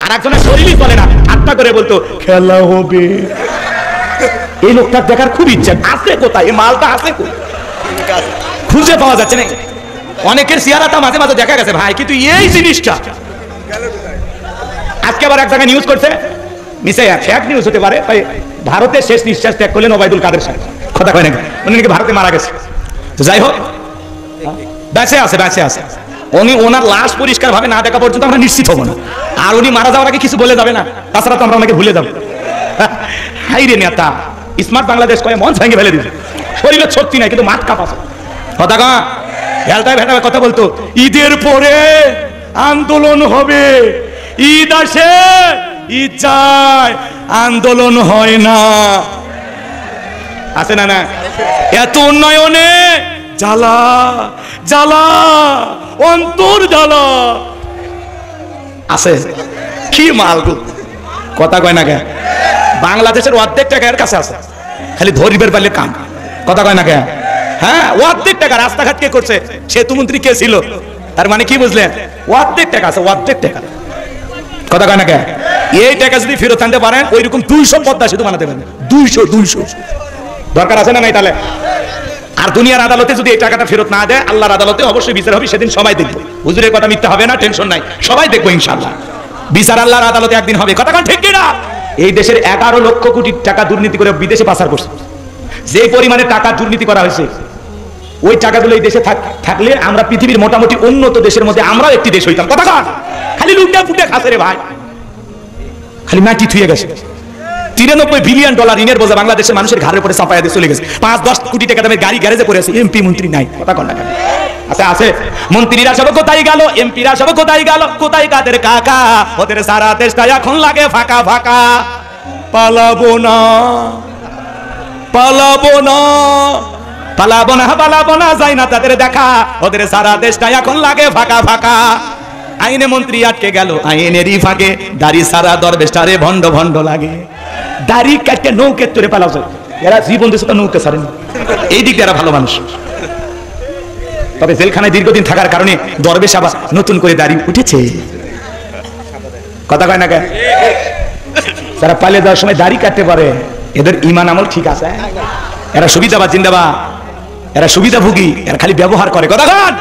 আর একজনের শরীরই চলে না, ঠাট্টা করে বলতো খেলা হবে। এই লোকটা দেখার খুব ইচ্ছা, আছে কোথায় এই মালটা, আছে খুঁজে পাওয়া যাচ্ছে না। অনেকের চেহারাটা মাঝে মাঝে দেখা গেছে ভাই, কিন্তু এই জিনিসটা আজকে আবার এক জায়গায় নিউজ করছে, মিশে ফেক নিউজ হতে পারে, ভাই ভারতের শেষ নিঃশ্বাস ত্যাগ করলেন ওবায়দুল কাদের সাহেব, কথা কয় নাকি, উনি নাকি ভারতে মারা গেছে। তো যাই হোক, বেঁচে আছে বেঁচে আছে, উনি ওনার লাশ পরিষ্কার ভাবে না দেখা পর্যন্ত আমরা নিশ্চিত হবো না, আর উনি মারা যাওয়ার আগে কিছু বলে যাবে না, তাছাড়া তো আমরা ওনাকে ভুলে যাবো। হাই রে নেতা, স্মার্ট বাংলাদেশ কয়ে মন ভেঙে ফেলে দিচ্ছে, শরীরের শক্তি নাই কিন্তু মাঠ কাঁপাছে। কথা কা ভেলটায় ভেটা কথা বলতো, ঈদের পরে আন্দোলন হবে, ঈদ আসে ঈদ যায়, আন্দোলন হয় না, আছে না না? এত উন্নয়নে জ্বালা জ্বালা অন্তর জ্বালা আছে, কি মাল কথা কয় না কে? বাংলাদেশের অর্ধেক টাকা এর কাছে আছে, খালি ধরিবের পারলে কাম, কথা কয় না কে? হ্যাঁ, অর্ধেক টাকা রাস্তাঘাট কে করছে, সেতু মন্ত্রী কে ছিল, তার মানে কি বুঝলেন? অর্ধেক টাকা আছে, অর্ধেক টাকা, কথা কয় না কে? এই টাকা যদি ফেরত আনতে পারেন ওইরকম 200 পদ্মা সেতু বানাতে পারেন, 200 দরকার আছে না নাই তাহলে? আর দুনিয়ার আদালতে যদি এই টাকাটা ফেরত না দেয়, আল্লাহর আদালতে অবশ্যই বিচার হবে, সেদিন সবাই দেখবো, হুজুরের কথা মিথ্যা হবে না, টেনশন নাই, সবাই দেখবো ইনশাআল্লাহ, বিচার আল্লাহর আদালতে একদিন হবে, কথা কোন ঠিক কিনা? এই দেশের 11 লক্ষ কোটি টাকা দুর্নীতি করে বিদেশে পাচার করছে, যে পরিমাণে টাকা দুর্নীতি করা হয়েছে, ওই টাকাগুলো এই দেশে থাকলে আমরা পৃথিবীর মোটামুটি উন্নত দেশের মধ্যে আমরাও একটি দেশ হইতাম, কথা কন? খালি লুটে ফুটে খাসে রে ভাই, খালি মাটি থুয়ে গেছে। 93 বিলিয়ন ডলার ঋণের বোঝা বাংলাদেশের মানুষের ঘাড়ের উপরে চাপায়া দিয়ে চলে গেছে, 5-10 কোটি টাকা দামের গাড়ি গ্যারেজে পড়ে আছে, এমপি মন্ত্রী নাই, কথা কন না কেন? আছে আছে, মন্ত্রীরা সব কোথায় গেল, এমপিরা সব কোথায় গেল, কোথায় কাদের কাকা, ওদের সারা দেশটা এখন লাগে ফাঁকা ফাঁকা, পালাবো না পালাবো না পালাবো না পালাবো না, যাই না তাদের দেখা, ওদের সারা দেশটা এখন লাগে ফাঁকা ফাঁকা। আইনে মন্ত্রী আটকে গেল আইনেরই ফাঁকে, দাড়ি সারা দরবেশটারে ভণ্ড ভণ্ড লাগে, দাড়ি কাটতে নৌকে তোরে পালাও, এরা জীবন দেশে তো নৌকে ছাড়েন, এই দিক দিয়ে এরা ভালো মানুষ। তবে জেলখানায় দীর্ঘদিন থাকার কারণে দরবেশ আবার নতুন করে দাড়ি উঠেছে, কথা কয় না কেন? যারা পালিয়ে যাওয়ার সময় দাড়ি কাটতে পারে এদের ঈমান আমল ঠিক আছে, এরা সুবিধাবাদ জিন্দাবাদ, এরা সুবিধাভোগী, এরা খালি ব্যবহার করে, কথা কন?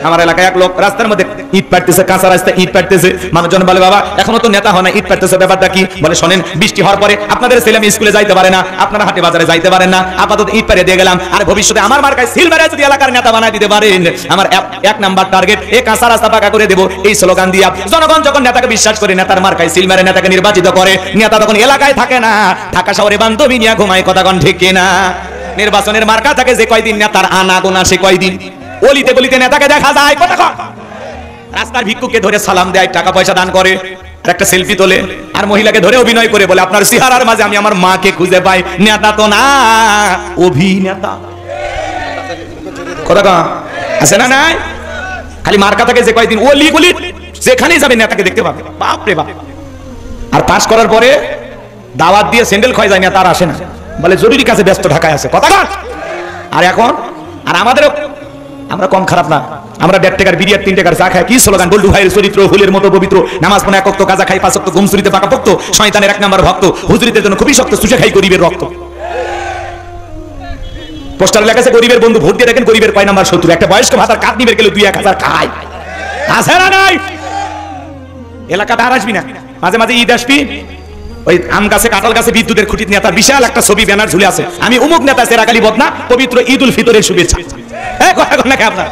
আমার এলাকায় এক লোক রাস্তার মধ্যে ইট পাড়তেছে, কাঁচা রাস্তায় ইট পাড়তেছে, মানুষজন বলে বাবা এখনো তো নেতা হয় না, ইট পাড়তেছে, ব্যাপারটা কি? বলে শোনেন, বৃষ্টি হওয়ার পরে আপনাদের ছেলে মেয়ে স্কুলে যাইতে পারে না, আপনারা হাটে বাজারে যাইতে পারেন না, আপাতত ইট পাড়ে দিয়ে গেলাম, আর ভবিষ্যতে আমার মার্কায় সিল মেরে যদি এলাকার নেতা বানাই দিতে পারেন, আমার এক নাম্বার টার্গেট এই কাঁচা রাস্তা পাকা করে দেবো, এই স্লোগান দিয়া জনগণ যখন নেতাকে বিশ্বাস করে, নেতার মার্কায় সিল মেরে নেতাকে নির্বাচিত করে, নেতা তখন এলাকায় থাকে না, ঢাকা শহরে বান্ধবী নিয়ে ঘুমায়, কথা কন ঠিক কিনা? নির্বাচনের মার্কা থাকে যে কয়দিন নেতার আনাগোনা সে কয়দিন, অলিতে গলিতে নেতাকে দেখা যায়, কথা কন? রাস্তার ভিক্ষুককে ধরে সালাম দেয়, টাকা পয়সা দান করে, আর একটা সেলফি তোলে, আর মহিলাকে ধরে অভিনয় করে বলে আপনার চেহারার মাঝে আমি আমার মাকে খুঁজে পাই, নেতা তো না অভিনেতা, কথা কন? আছে না নাই? খালি মার্কা থাকে যে কয়দিন, অলি গলি যেখানেই যাবে নেতাকে দেখতে পাবে, বাপ রে বাপ। আর পাস করার পরে দাওয়াত দিয়ে স্যান্ডেল খয় যায়, নেতা আর আসে না, বলে জরুরি কাজে ব্যস্ত, ঢাকায় আছে, কথা কন? আর এখন আর আমাদেরও, আমরা কম খারাপ না, আমরা 1.5 টাকার বিরিয়ার 3 টাকার চা খাই, কি স্লোগান? বল্টু ভাইয়ের চরিত্র হুলের মতো পবিত্র, নামাজ পড়ে 1 ওয়াক্ত, কাজা খাই 5 ওয়াক্ত, ঘুমসুরিতে পাকা ভক্ত, শয়তানের 1 নাম্বার ভক্ত, হুজুরিদের জন্য খুবই শক্ত, সুশে খাই গরিবের রক্ত। পোস্টার লেখা আছে গরিবের বন্ধু, ভোট দিয়ে দেখেন গরিবের কয় নাম্বার শত্রু, একটা বয়স্ক ভাতার কাট নিবে গেলে 2-1000 খায়, আছে না নাই? এলাকাতে আর আসবি না, মাঝে মাঝে ঈদ আসবি, ওই আম গাছে কাঁঠাল গাছে বিদ্যুতের খুঁটিতে নেতার বিশাল একটা ছবি ব্যানার ঝুলে আছে, আমি উমুক নেতা সেরাকালি বদনা, পবিত্র ঈদ উল ফিতরের শুভেচ্ছা, আপনার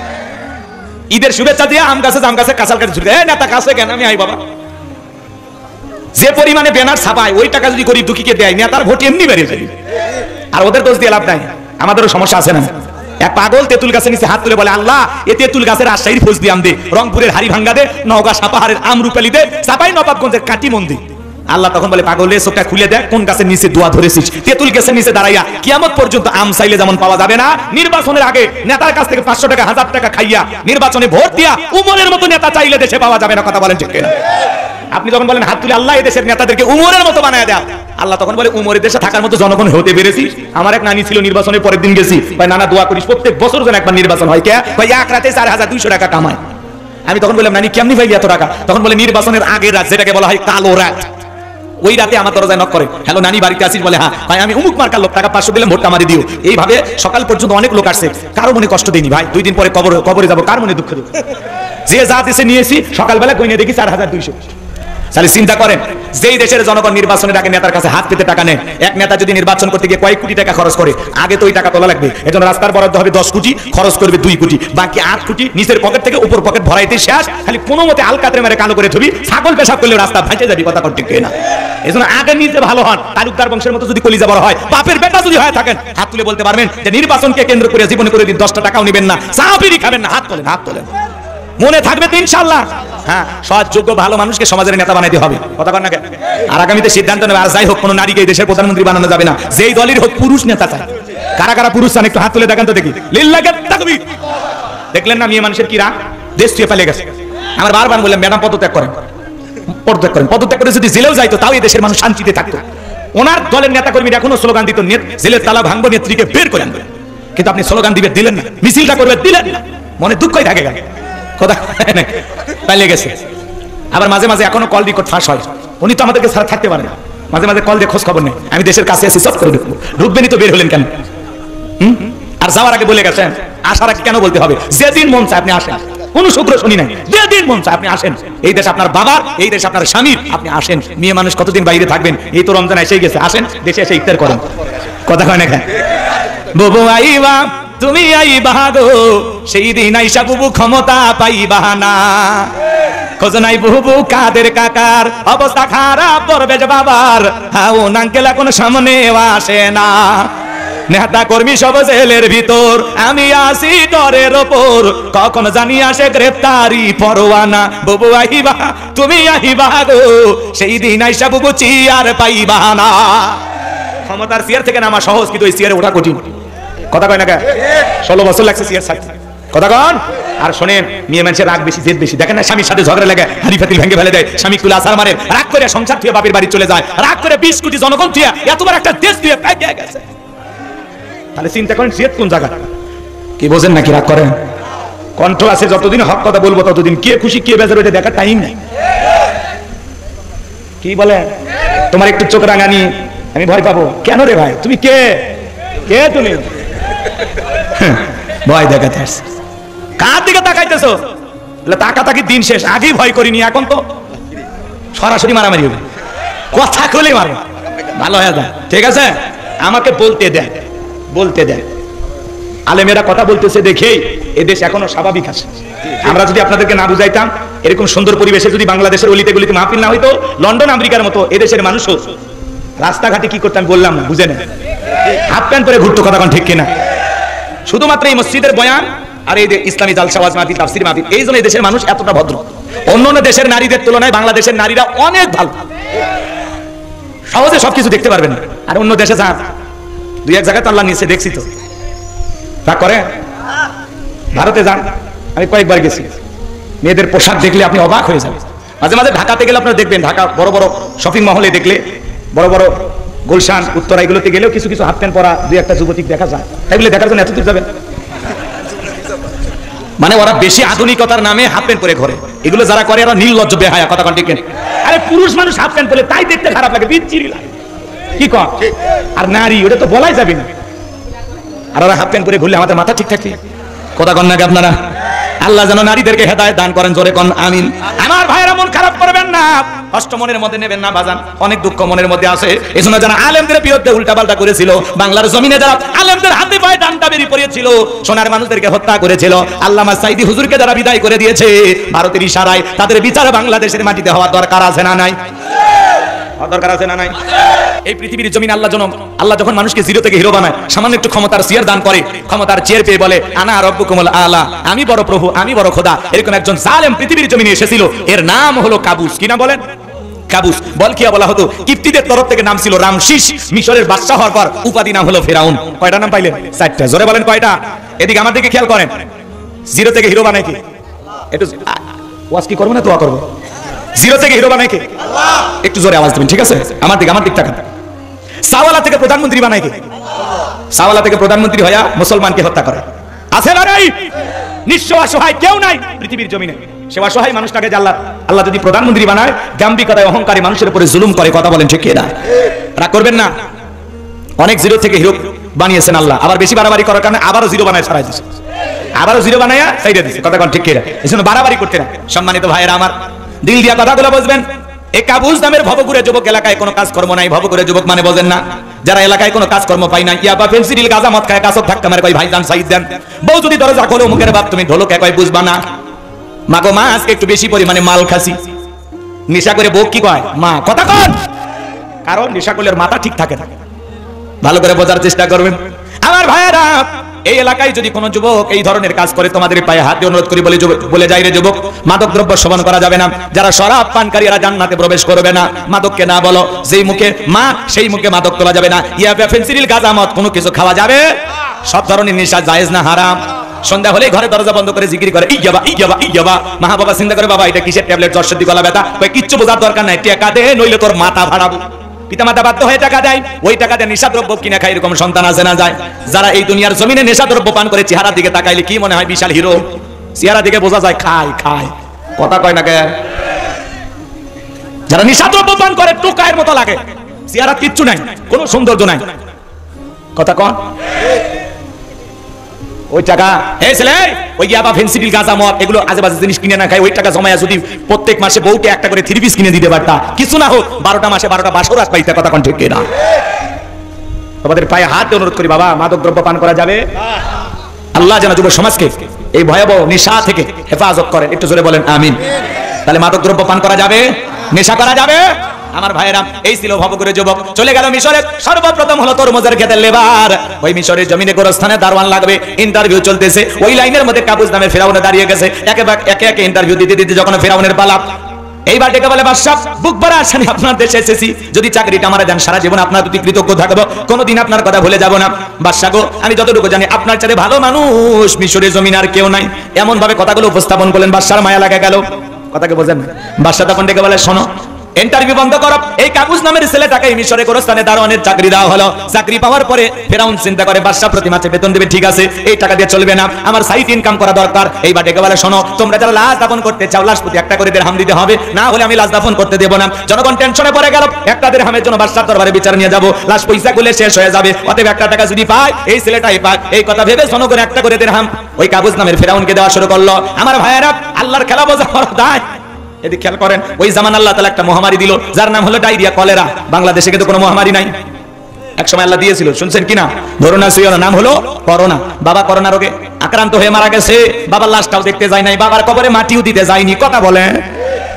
ঈদের শুভেচ্ছা দিয়ে আম গাছে কাঁচাল গাছে ঝুলে, নেতা কাছে কেন? আমি আই বাবা, যে পরিমাণে ব্যানার ছাপায় ওই টাকা যদি গরিব দুঃখীকে দেয়, নেতার ভোট এমনি বেড়ে যায়, আর ওদের দোষ দিয়ে লাভ নাই, আমাদেরও সমস্যা আছে না? এক পাগল তেঁতুল গাছের নিচে হাত তুলে বলে আল্লাহ এ তেঁতুল গাছের রাজশাহীর ফৌজ দিয়ে আম দে, রংপুরের হারি ভাঙ্গা দে, নওগাঁ সাপাহারের আমরুপালি দে, চাপাই নবাবগঞ্জের কাটি মন দে। আল্লাহ তখন বলে পাগলের চোখটা খুলে দেখ কোন গাছের নিচে দোয়া ধরেছিস, তেঁতুল গাছের নিচে দাঁড়াইয়া কিয়ামত পর্যন্ত আম চাইলে যেমন পাওয়া যাবে না, নির্বাচনের আগে নেতার কাছ থেকে 500 টাকা 1000 টাকা খাইয়া নির্বাচনে ভোট দিয়া উমরের মতো নেতা চাইলে দেশে পাওয়া যাবে না, কথা বলেন ঠিক কিনা? আপনি যখন বলেন হাত তুলে আল্লাহ এই দেশের নেতাদেরকে উমরের মতো বানায় দেয়, আল্লাহ তখন বলে উমরের দেশে থাকার মতো জনগণ হতে পেরেছিস? আমার এক নানি ছিল, নির্বাচনের পরের দিন গেছি, ভাই নানা দোয়া করিস প্রত্যেক বছর যেন একবার নির্বাচন হয়, কে ভাই এক রাতে 4200 টাকা কামায়, আমি তখন বললাম নানি কেমনি ভাই এত টাকা? তখন বলে নির্বাচনের আগের রাত, যেটাকে বলা হয় কালো রাত, ওই রাতে আমার দরজায় নক করে, হ্যালো নানি বাড়িতে আসিস? বলে হ্যাঁ। ভাই আমি অমুক মার্কার লোক, টাকা 500 দিলাম, ভোটটা আমারে দিও। এইভাবে সকাল পর্যন্ত অনেক লোক আসছে, কারো মনে কষ্ট দেয়নি ভাই। 2 দিন পরে কবরে যাবো, কার মনে দুঃখ দেব? যে যা দেশে নিয়েছি সকালবেলা কইনে দেখি 4200। তাহলে চিন্তা করেন, যেই দেশের জনগণ নির্বাচনের আগে নেতার কাছে হাত পেতে টাকা নেয়, এক নেতা যদি নির্বাচন করতে গিয়ে কয়েক কোটি টাকা খরচ করে, আগে তো ওই টাকা তোলা লাগবে। এজন্য রাস্তার বরাদ্দ হবে 10 কোটি, খরচ করবে 2 কোটি, বাকি 8 কোটি নিচের পকেট থেকে উপর পকেট ভরাইতে শেষ। খালি কোনো মতে আলকাতরে মেরে কালো করে ধুবি, ছাগল পেশাব করলে রাস্তা ভাঁজে যাবি, কথা ঠিক না? এজন্য আগে নিজে ভালো হন। তালুকদার বংশের মতো যদি কলিজা বড় হয়, বাপের বেটা যদি হয়ে থাকেন, হাত তুলে বলতে পারবেন যে নির্বাচনকে কেন্দ্র করে জীবনে করে দিন 10টা টাকাও নেবেন না, চা বিড়ি খাবেন না। হাত তোলেন, হাত তোলেন, মনে থাকবে তো ইনশাআল্লাহ। হ্যাঁ, সৎ যোগ্য ভালো মানুষকে সমাজের নেতা বানাইতে হবে, কথা বল না কেন? আর আগামীতে সিদ্ধান্ত নেবে, আর যাই হোক কোনো নারীকে এই দেশের প্রধানমন্ত্রী বানানো যাবে না, যেই দলের হোক পুরুষ নেতা চাই। কারা কারা পুরুষ চান একটু হাত তুলে দেখান তো দেখি। লিল্লাহি তাকবীর। দেখলেন না মেয়ে মানুষের কি রাগ, দেশ ছুঁয়ে পালিয়ে গেছে। আমার বারবার বললাম ম্যাডাম পদত্যাগ করেন, পদত্যাগ করেন। পদত্যাগ করে যদি জেলেও যাইতো তাও এই দেশের মানুষ শান্তিতে থাকতো। ওনার দলের নেতা কর্মীরা এখনো স্লোগান দিত, জেলের তালা ভাঙবো, নেত্রীকে বের করে আনবে। কিন্তু আপনি স্লোগান দিবেন, দিলেন না, মিছিলটা করবে, দিলেন না, মনে দুঃখই থাকে গেল, কথা পালিয়ে গেছে। আবার মাঝে মাঝে এখনো কল রেকর্ড ফাঁস হয়, উনি তো আমাদেরকে ছাড়া থাকতে পারে না, মাঝে মাঝে কল দিয়ে খোঁজ খবর নেই। আমি দেশের কাছে আছি, সব করে ঢুকবো, ঢুকবেনই তো বের হলেন কেন? আর যাওয়ার আগে বলে গেছেন, আসার আগে কেন বলতে হবে? যেদিন মন চায় আপনি আসেন, কোনো শুক্র শনি নাই, যেদিন মন চায় আপনি আসেন। এই দেশ আপনার বাবার, এই দেশ আপনার স্বামীর, আপনি আসেন। মেয়ে মানুষ কতদিন বাইরে থাকবেন? এই তো রমজান এসে গেছে, আসেন দেশে এসে ইফতার করেন, কথা কয় না কেন? বুবু আইবা তুমি আইবা গো, সেই দিন আইসা বুবু ক্ষমতা পাইবা না। খোঁজ নাই বুবু কাদের কাকার, অবস্থা খারাপ করবে যে বাবার, হাও নাঙ্কেল এখন সামনে আসে না। নেতা কর্মী সব জেলের ভিতর, আমি আসি ডরের ওপর, কখন জানি আসে গ্রেফতারি পরোয়ানা। বুবু আইবা তুমি আইবা গো, সেই দিন আইসা বুবু চেয়ার পাইবা না। ক্ষমতার চেয়ার থেকে নামা সহজ, কিন্তু এই চেয়ারে ওঠা কঠিন, কথা কয় না কেন? 16 বছর লাগছে চেয়ার ছাড়তে, কথা কন। আর শোনেন, মেয়ে মানুষের রাগ বেশি, জেদ বেশি। দেখেন না স্বামীর সাথে ঝগড়া লাগে, হাড়ি ফাতিল ভেঙে ফেলে দেয়, স্বামী তুলে আসার মারে, রাগ করে সংসার থুয়ে বাপের বাড়ি চলে যায়, রাগ করে 20 কোটি জনগণ থুয়ে এতবার একটা দেশ দিয়ে পাইয়ে গেছে। তাহলে চিন্তা করেন জেদ কোন জায়গা, কি বোঝেন নাকি? রাগ করেন, কণ্ঠ আছে যতদিন হক কথা বলবো ততদিন, কে খুশি কে বেজার ওইটা দেখার টাইম নাই। কি বলে তোমার একটু চোখ রাঙানি আমি ভয় পাবো কেন রে ভাই? তুমি কে? কে তুমি? ভয় দেখাতে আসছে, কার দিকে তাকাইতেছো? তাকাতাকি দিন শেষ, আগেই ভয় করিনি, এখন তো সরাসরি মারামারি হবে, কথা খুলে মারো, ভালো হয়ে যায়। ঠিক আছে, আমাকে বলতে দেন, বলতে দেন। আলেমেরা কথা বলতেছে দেখেই এদেশ এখনো স্বাভাবিক আছে। আমরা যদি আপনাদেরকে না বুঝাইতাম, এরকম সুন্দর পরিবেশে যদি বাংলাদেশের অলিতে গলিতে মাহফিল না হইতো, লন্ডন আমেরিকার মতো এদেশের মানুষও রাস্তাঘাটে কি করতাম বললাম না, বুঝে না, হাফ প্যান্ট পরে ঘুরতো, কথা ঠিক কিনা? শুধুমাত্র এই মসজিদের বয়ান আর এই ইসলামী জালসা ওয়াজ মাহফিল, তাফসীর মাহফিল, এই জন্য এই দেশের মানুষ এতটা ভদ্র। অন্যান্য দেশের নারীদের তুলনায় বাংলাদেশের নারীরা অনেক ভালো, সহজে সবকিছু দেখতে পারবেন। আর অন্য দেশে যান, 2-1 জায়গায় তো আল্লাহ নিচে দেখছি তো, রাগ করে। ভারতে যান, আমি কয়েকবার গেছি, মেয়েদের পোশাক দেখলে আপনি অবাক হয়ে যাবেন। মাঝে মাঝে ঢাকাতে গেলে আপনারা দেখবেন, ঢাকা বড় বড় শপিং মহলে দেখলে, বড় বড় গুলশান, উত্তরা, এগুলোতে গেলেও কিছু কিছু হাফ প্যান্ট পরা 2-1টা যুবতী দেখা যায়। এগুলো দেখার জন্য এত দূর যাবেন? মানে ওরা বেশি আধুনিকতার নামে হাফ প্যান্ট পরে ঘরে, এগুলো যারা করে এরা নির্লজ্জ বেহায়া, কথা ঠিক কিনা? আরে পুরুষ মানুষ হাফ প্যান্ট পরে তাই দেখতে খারাপ লাগে, বিচ্ছিরি লাগে, কি কর? আর নারী, ওটা তো বলাই যাবে না। আর ওরা হাফ প্যান্ট পরে ঘুরলে আমাদের মাথা ঠিক থাকে, কথা কন না আপনারা? আল্লাহ যেন নারীদেরকে হেদায়েত দান করেন, জোরে কোন আমিন। আমার ভাইরা মন খারাপ করবেন না, কষ্ট মনের মধ্যে নেবেন না বাজান, অনেক দুঃখ মনের মধ্যে আছে। এজন্য যারা আলেমদের বিরুদ্ধে উল্টাপাল্টা করেছিল, বাংলার জমিনে যারা আলেমদের হাতে পায়ে ডান্ডা বেরিয়ে পড়েছিল, সোনার মানুষদেরকে হত্যা করেছিল, আল্লামা সাইদি হুজুরকে যারা বিদায় করে দিয়েছে ভারতের ইশারায়, তাদের বিচার বাংলাদেশের মাটিতে হওয়ার দরকার আছে না নাই? দরকার আছে না নাই? এই পৃথিবীর জমিন আল্লাহ যখন মানুষকে জিরো থেকে হিরো বানায়, সামান্য একটু ক্ষমতার চেয়ার দান করে, ক্ষমতার চেয়ার পেয়ে বলে আনা রব্বুকুমুল আলা, আমি বড় প্রভু, আমি বড় খোদা। এরকম একজন জালেম পৃথিবীর জমিনে এসেছিল, এর নাম হলো কাবুস। কি নাম বলেন? কাবুস। বলকিয়া বলা হতো, কিপ্তিদের তরফ থেকে নাম ছিল রামশিস, মিশরের বাদশা হওয়ার পর উপাধি নাম হলো ফেরাউন। কয়টা নাম পাইলেন? 4টা। জোরে বলেন কয়টা? এদিকে আমার দিকে খেয়াল করেন, জিরো থেকে হিরো বানায় কি? একটু ওয়াজ কি করবো না দোয়া করবো? জিরো থেকে হিরো বানায় কে? আল্লাহ। একটু জোরে আওয়াজ দিবেন, ঠিক আছে? আমার দিক তাকান। সাওয়ালা থেকে প্রধানমন্ত্রী বানায় কে? সাওয়ালা থেকে প্রধানমন্ত্রী হয়া মুসলমানকে হত্যা করে, আছে না নাই? নিঃস্ব অসহায় কেউ নাই পৃথিবীর জমিনে। সে অসহায় মানুষটাকে আল্লাহ যদি প্রধানমন্ত্রী বানায়, দাম্ভিকতায় অহংকারী মানুষের উপরে জুলুম করে, কথা বলেন ঠিক কিনা? রাগ করবেন না। অনেক জিরো থেকে হিরো বানিয়েছেন আল্লাহ, আবার বেশি বাড়াবাড়ি করার কারণে আবারও জিরো বানায় ছাড়াই দিচ্ছে, আবারও জিরো বানায়া সাইডে দিচ্ছে, কথা কোন ঠিক কিনা? এজন্য বাড়াবাড়ি করতে না। সম্মানিত ভাইয়েরা আমার, দিল দিয়া কথাগুলো বুঝবেন। এই কাবুজ নামের ভবঘুরে যুবক এলাকায় কোনো কাজকর্ম নাই। ভবঘুরে যুবক মানে বোঝেন না, যারা এলাকায় কোনো কাজকর্ম পায় না, ইয়াবা ফেন্সিডিল গাঁজা মদ খায়, কাসব ধাক্কা মারে কয় ভাইজান সাইদ দেন। বউ যদি দরজা খোলো, মুখের বাপ তুমি ঢোলকে কয় বুঝবা না। মাগো মা আজকে একটু বেশি পরিমাণে মাল খাসি। নেশা করে বউ কি কয়? মা। কথা কন, কারণ নেশা করলে মাথা ঠিক থাকে না। ভালো করে বোঝার চেষ্টা করবেন আমার ভাইয়েরা। এই এলাকায় যদি কোনো যুবক এই ধরনের কাজ করে, তোমাদের পায়ে হাত দিয়ে অনুরোধ করি বলে যাই রে যুবক, মাদক দ্রব্য সেবন করা যাবে না। যারা শরাব পানকারী এরা জান্নাতে প্রবেশ করবে না। মাদককে না বলো, যেই মুখে মা সেই মুখে মাদক তোলা যাবে না। ইয়াবা ফেন্সিডিল গাঁজা মদ কোনো কিছু খাওয়া যাবে। সব ধরনের নেশা জায়েজ না হারাম। সন্ধ্যা হলে ঘরে দরজা বন্ধ করে জিকির করে ইয়াবা ইয়াবা ইয়াবা। মা বাবা চিন্তা করে, বাবা এটা কিসের ট্যাবলেট, জ্বর সর্দি গলা ব্যথা? কই কিচ্ছু বোঝার দরকার নাই, টাকা দে নইলে তোর মাথা ভাড়াবো। পিতামাতা বাধ্য হয়ে টাকা দেয়, ওই টাকা দিয়ে নেশাদ্রব্য কিনে খায়, এরকম সন্তান আছে না যায়? যারা এই দুনিয়ার জমিনে নেশাদ্রব্য পান করে, চেহারা দিকে তাকাইলে কি মনে হয় বিশাল হিরো? চেহারা দিকে বোঝা যায় খায় খায়, কথা কয় না কে? যারা নেশাদ্রব্য পান করে টোকায়ের মতো লাগে, চেহারা কিচ্ছু নাই, কোনো সৌন্দর্য নাই, কথা কন। ওই টাকা ওই ইয়াবা ফেন্সিডিল গাঁজা মদ এগুলো আজেবাজে জিনিস কিনে না খায়, ওই টাকা জমায়া যদি প্রত্যেক মাসে বউকে একটা করে 3 পিস কিনে দিতে পারতা, কিছু না হোক 12টা মাসে 12টা বাসরাত পাইতা, কথা কোন ঠিক না? তোমাদের পায়ে হাত দিয়ে অনুরোধ করি, বাবা মাদক দ্রব্য পান করা যাবে? আল্লাহ যেন যুব সমাজকে এই ভয়াবহ নেশা থেকে হেফাজত করেন। একটু জোরে বলেন আমিন। তাহলে মাদক দ্রব্য পান করা যাবে, নেশা করা যাবে? আমার ভাইয়েরা, এই ছিল ভবঘুরে যুবক। চলে গেল মিশরে। সর্বপ্রথম হলো তরমুজের ক্ষেতের লেবার। ওই মিশরের জমিনে গোরস্থানে দারওয়ান লাগবে, ইন্টারভিউ চলতেছে। ওই লাইনের মধ্যে কাবুজ নামের ফেরাউন দাঁড়িয়ে গেছে। একে একে ইন্টারভিউ দিতে দিতে যখন ফেরাউনের পালা, এইবার ডেকে বলে, বাদশাহ বুক ভরা আসানি আপনার দেশে এসেছি, যদি চাকরিটা আমারে দেন সারা জীবন আপনার প্রতি কৃতজ্ঞ থাকবো, কোনোদিন আপনার কথা ভুলে যাব না। বাদশাহ গো, আমি যতটুকু জানি আপনার চাইতে ভালো মানুষ মিশরের জমিন আর কেউ নাই। এমন ভাবে কথাগুলো উপস্থাপন করলেন, বাদশার মায়া লাগা গেল। কথাকে বোঝেন? বাদশাহ তখন ডেকে বলে, শোনো, ইন্টারভিউ বন্ধ করো। এই কাবুজ নামের ছেলেটাকে মিশরে গোরস্থানে দারোয়ানের চাকরি দেওয়া হলো। চাকরি পাওয়ার পরে ফেরাউন চিন্তা করে, বাদশা প্রতি মাসে বেতন দেবে, ঠিক আছে, এই টাকা দিয়ে চলবে না, আমার সাইড ইনকাম করা দরকার। এইবার ডেকে বলে, শোনো, তোমরা যারা লাশ দাফন করতে চাও, লাশ প্রতি একটা করে দিরহাম দিতে হবে, না হলে আমি লাশ দাফন করতে দেব না। জনগণ টেনশনে পড়ে গেল, একটা দিরহামের জন্য বাদশার দরবারে বিচার নিয়ে যাব, লাশ পয়সা গুলে শেষ হয়ে যাবে, অতএব একটা টাকা যদি পায় এই ছেলেটাই পাক। এই কথা ভেবে জনগণ একটা করে দিরহাম ওই কাবুজ নামের ফেরাউনকে দেওয়া শুরু করলো। আমার ভাইয়েরা, আল্লাহর খেলা বোঝা বড় দায়। এদিকে খেয়াল করেন, ওই জামান আল্লাহ তাআলা একটা মহামারী দিল, যার নাম হলো ডায়রিয়া, কলেরা। বাংলাদেশে কিন্তু কোনো মহামারী নাই, এক সময় আল্লাহ দিয়েছিল, শুনছেন কিনা? ধরুন না, সেই নাম হলো করোনা। বাবা করোনা রোগে আক্রান্ত হয়ে মারা গেছে। বাবার লাশটাও দেখতে যায় নাই, বাবার কবরে মাটিও দিতে যায়নি। কথা বলে,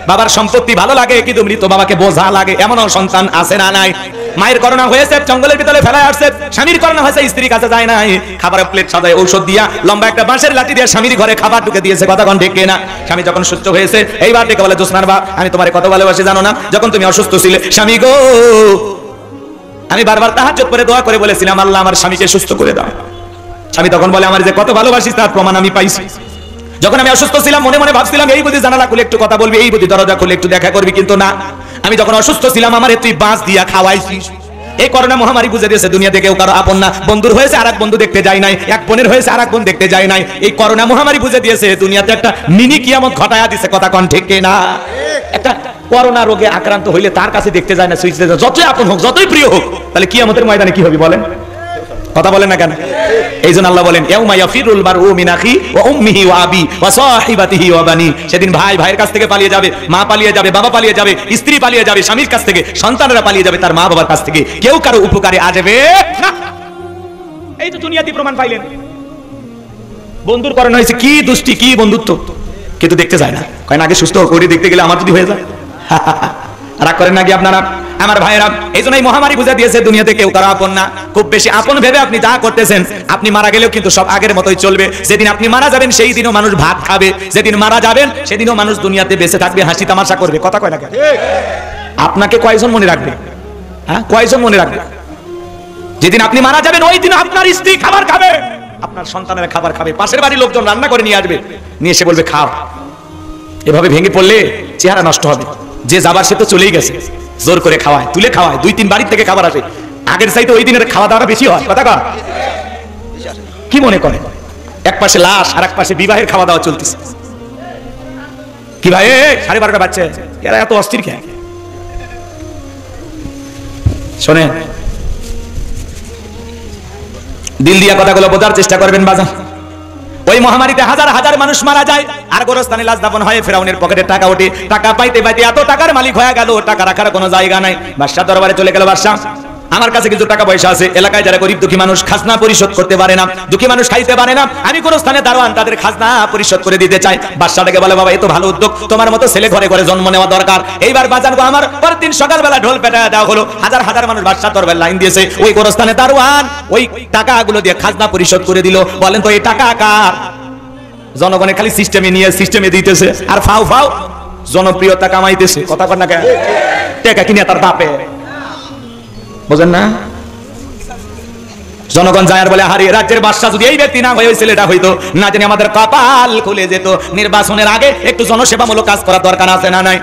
বাবার সম্পত্তি ভালো লাগে কিন্তু মৃত বাবাকে বোঝা লাগে, এমনও সন্তান আছে না নাই? মায়ের করোনা হয়েছে, জঙ্গলের ভিতরে ফেলায় আসছে। স্বামীর করোনা হয়েছে, স্ত্রীর কাছে যায় নাই, খাবারের প্লেট সাজায় ঔষধ দিয়া, লম্বা একটা বাঁশের লাঠি দিয়ে স্বামীর ঘরে খাবার ঢুকে দিয়েছে। কথা কোন ঠিক না? স্বামী যখন সুস্থ হয়েছে, এইবার ডেকে বলে, জোসনার বাপ, আমি তোমার কত ভালোবাসি জানো না? যখন তুমি অসুস্থ ছিলে, স্বামী গো, আমি বারবার তাহাজ্জুদ করে দোয়া করে বলেছিলাম, আল্লাহ আমার স্বামীকে সুস্থ করে দাও। স্বামী তখন বলে, আমার যে কত ভালোবাসি তার প্রমাণ আমি পাইছি। যখন আমি অসুস্থ ছিলাম, মনে মনে ভাবছিলাম এই বুঝি জানালা খুলে একটু কথা বলবি, এই বুঝি দরজা খুলে একটু দেখা করবি, কিন্তু না, আমি যখন অসুস্থ ছিলাম আমারে তুই বাঁশ দিয়া খাওয়াইছিস। এই করোনা মহামারী বুঝে দিয়েছে দুনিয়াতে কেউ কারো আপন না। বন্ধুর হয়েছে আরেক বন্ধু দেখতে যায় নাই, এক বোনের হয়েছে আরেক বোন দেখতে যায় নাই। এই করোনা মহামারী বুঝে দিয়েছে দুনিয়াতে একটা মিনি কিয়ামত ঘটায়া দিছে। কথা কোন ঠিক না? একটা করোনা রোগে আক্রান্ত হইলে তার কাছে দেখতে যায় না, সুইচ যতই আপন হোক, যতই প্রিয় হোক, তাহলে কিয়ামতের ময়দানে কি হবে বলেন? কথা বলেন না কেন? এই জন্য আল্লাহ বলেন, ইয়াউমা ইয়াফিরুল মারউ মিন আখি ওয়া উম্মিহি ওয়া আবি ওয়া সাহিবাতিহি ওয়া বানি। সেদিন ভাই ভাইয়ের কাছ থেকে পালিয়ে যাবে, মা পালিয়ে যাবে, বাবা পালিয়ে যাবে, স্ত্রী পালিয়ে যাবে স্বামীর কাছ থেকে, সন্তানেরা পালিয়ে যাবে তার মা বাবার কাছ থেকে, কেউ কারো উপকারে আসবে না। এই তো দুনিয়াতে প্রমাণ পাইলেন। বন্ধুর করণ হয়েছে, কি দুষ্টি, কি বন্ধুত্ব, কিন্তু দেখতে যায় না। কয় না, আগে সুস্থ করে দেখতে গেলে আমার যদি হয়ে যায়। রাগ করেন নাকি আপনারা? আমার ভাইয়েরা, এই জন্য এই মহামারী বুঝা দিয়েছে দুনিয়াতে কেউ কারো আপন না। খুব বেশি আপন ভেবে আপনি যা করতেছেন, আপনি মারা গেলেও কিন্তু সব আগের মতোই চলবে। যেদিন আপনি মারা যাবেন সেই দিনও মানুষ ভাত খাবে, যেদিন মারা যাবেন সেদিনও মানুষ দুনিয়াতে বেঁচে থাকবে, হাসি তামাশা করবে। কথা কয় না কেন? আপনাকে কয়জন মনে রাখবে? হ্যাঁ, কয়জন মনে রাখবে? যেদিন আপনি মারা যাবেন ওই দিন আপনার স্ত্রী খাবার খাবে, আপনার সন্তানেরা খাবার খাবে, পাশের বাড়ির লোকজন রান্না করে নিয়ে আসবে, নিয়ে এসে বলবে খাও। এভাবে ভেঙে পড়লে চেহারা নষ্ট হবে। যে যাবার সে তো চলেই গেছে, জোর করে খাওয়ায়, তুলে খাওয়ায়, 2-3 বাড়ি থেকে খাবার আসে, আগের চাইতে ওই দিনের খাওয়া দাওয়া বেশি হয়। কথা কয়? কি মনে করে? এক পাশে লাশ আর এক পাশে বিবাহের খাওয়া দাওয়া চলতেছে। কি ভাই 12:30 বাজছে, এরা এত অস্থির কেন? শোনেন, দিল দিয়া কথাগুলো বোঝার চেষ্টা করবেন বাজান। ওই মহামারীতে হাজার হাজার মানুষ মারা যায়, আর গোরস্থানে লাশ দাফন হয়। ফেরাউনের পকেটে টাকা ওঠে, টাকা পাইতে পাইতে এত টাকার মালিক হয়ে গেল, টাকা রাখার কোনো জায়গা নাই। বাদশাহ দরবারে চলে গেল, বাদশাহ আমার কাছে কিছু টাকা পয়সা আছে, এলাকায় যারা গরিব দুঃখী মানুষ খাজনা পরিশোধ করতে পারে না, দুঃখী মানুষ খাইতে পারে না, আমি কোন স্থানে দারোয়ান তাদের খাজনা পরিশোধ করে দিতে চাই। বাদশাটাকে বলে, বাবা এ তো ভালো উদ্যোগ, তোমার মতো ছেলে ঘরে ঘরে জন্ম নেওয়া দরকার। এইবার বাজান গো আমার পরের দিন সকালবেলা ঢোল পেটায় দেওয়া হলো, হাজার হাজার মানুষ বাদশাহ দরবারে লাইন দিয়েছে। ওই গোরস্থানে দারোয়ান ওই টাকাগুলো দিয়ে খাজনা পরিশোধ করে দিল। বলেন তো এই টাকা কার? জনগণের খালি সিস্টেমে নিয়ে সিস্টেমে দিতেছে আর ফাও ফাও জনপ্রিয়তা কামাইতেছে। কথা কর না কেন? টাকা কিনে তার বাপে, বুঝেন না? জনগণ যায় আর বলে, আরে রাজ্যের বাদশা যদি এই ব্যক্তি না হয়ে ওই ছেলেটা হইতো, না জানি আমাদের কপাল খুলে যেত। নির্বাচনের আগে একটু জনসেবামূলক কাজ করার দরকার আছে না নাই?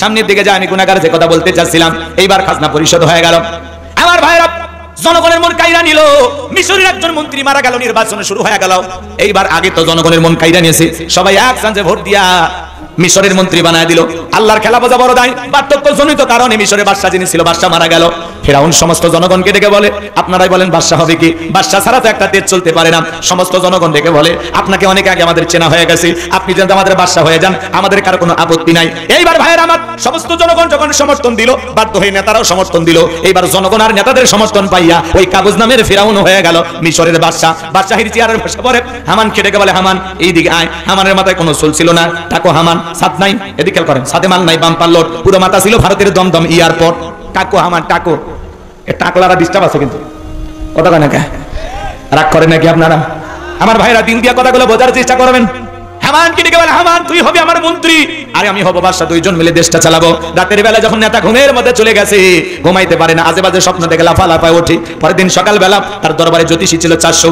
সামনের দিকে যায়, আমি গুনাহগার যে কথা বলতে চাচ্ছিলাম, এইবার খাজনা পরিশোধ হয়ে গেল। আমার ভাইরা জনগণের মন কাইরা নিল, মিশরের একজন মন্ত্রী মারা গেল, নির্বাচন শুরু হয়ে গেল। এইবার আগে তো জনগণের মন কাইরা নিয়েছে, সবাই এক চান্সে ভোট দিয়া মিশরের মন্ত্রী বানায় দিল। আল্লাহর খেলা বোঝা বড় দায়, পার্থক্য জনিত কারণে মিশরের বাদশা যিনি ছিল, বাদশা মারা গেল। ফেরাউন সমস্ত জনগণকে ডেকে বলে, আপনারাই বলেন বাদশা হবে কি? বাদশা ছাড়া তো একটা দেশ চলতে পারে না। সমস্ত জনগণ ডেকে বলে, আপনাকে অনেক আগে আমাদের চেনা হয়ে গেছে, আপনি যেন আমাদের বাদশা হয়ে যান, আমাদের কারো কোনো আপত্তি নাই। এইবার ভাইয়ের আমার সমস্ত জনগণ যখন সমর্থন দিল, বাধ্য হয়ে নেতারাও সমর্থন দিল। এইবার জনগণ আর নেতাদের সমর্থন পাইয়া ওই কাগজ নামের ফেরাউন হয়ে গেল মিশরের বাদশা। বাদশাহির চেয়ারের বসে পড়ে হামানকে ডেকে বলে, হামান এইদিকে আয়। হামানের মাথায় কোনো চুল ছিল না, তাকো হামান সাত নাই, এদিকে খেয়াল করেন, সাথে মাল নাই, বাম্পার লোড, পুরো মাথা ছিল ভারতের দমদম এয়ারপোর্ট। টাকো হামান টাকো, এ টাকলারা ডিস্টার্ব আছে কিন্তু, কথা কয় না কে? রাগ করেন নাকি আপনারা? আমার ভাইরা দিল দিয়া কথাগুলো বোঝার চেষ্টা করবেন। হামানকে ডেকে বলে, হামান তুই হবি আমার মন্ত্রী, আরে আমি হব বাদশা, দুইজন মিলে দেশটা চালাবো। রাতের বেলা যখন নেতা ঘুমের মধ্যে চলে গেছে, ঘুমাইতে পারে না, আজে বাজে স্বপ্ন দেখে লাফালাফায় ওঠে। পরের দিন সকালবেলা তার দরবারে জ্যোতিষী ছিল 400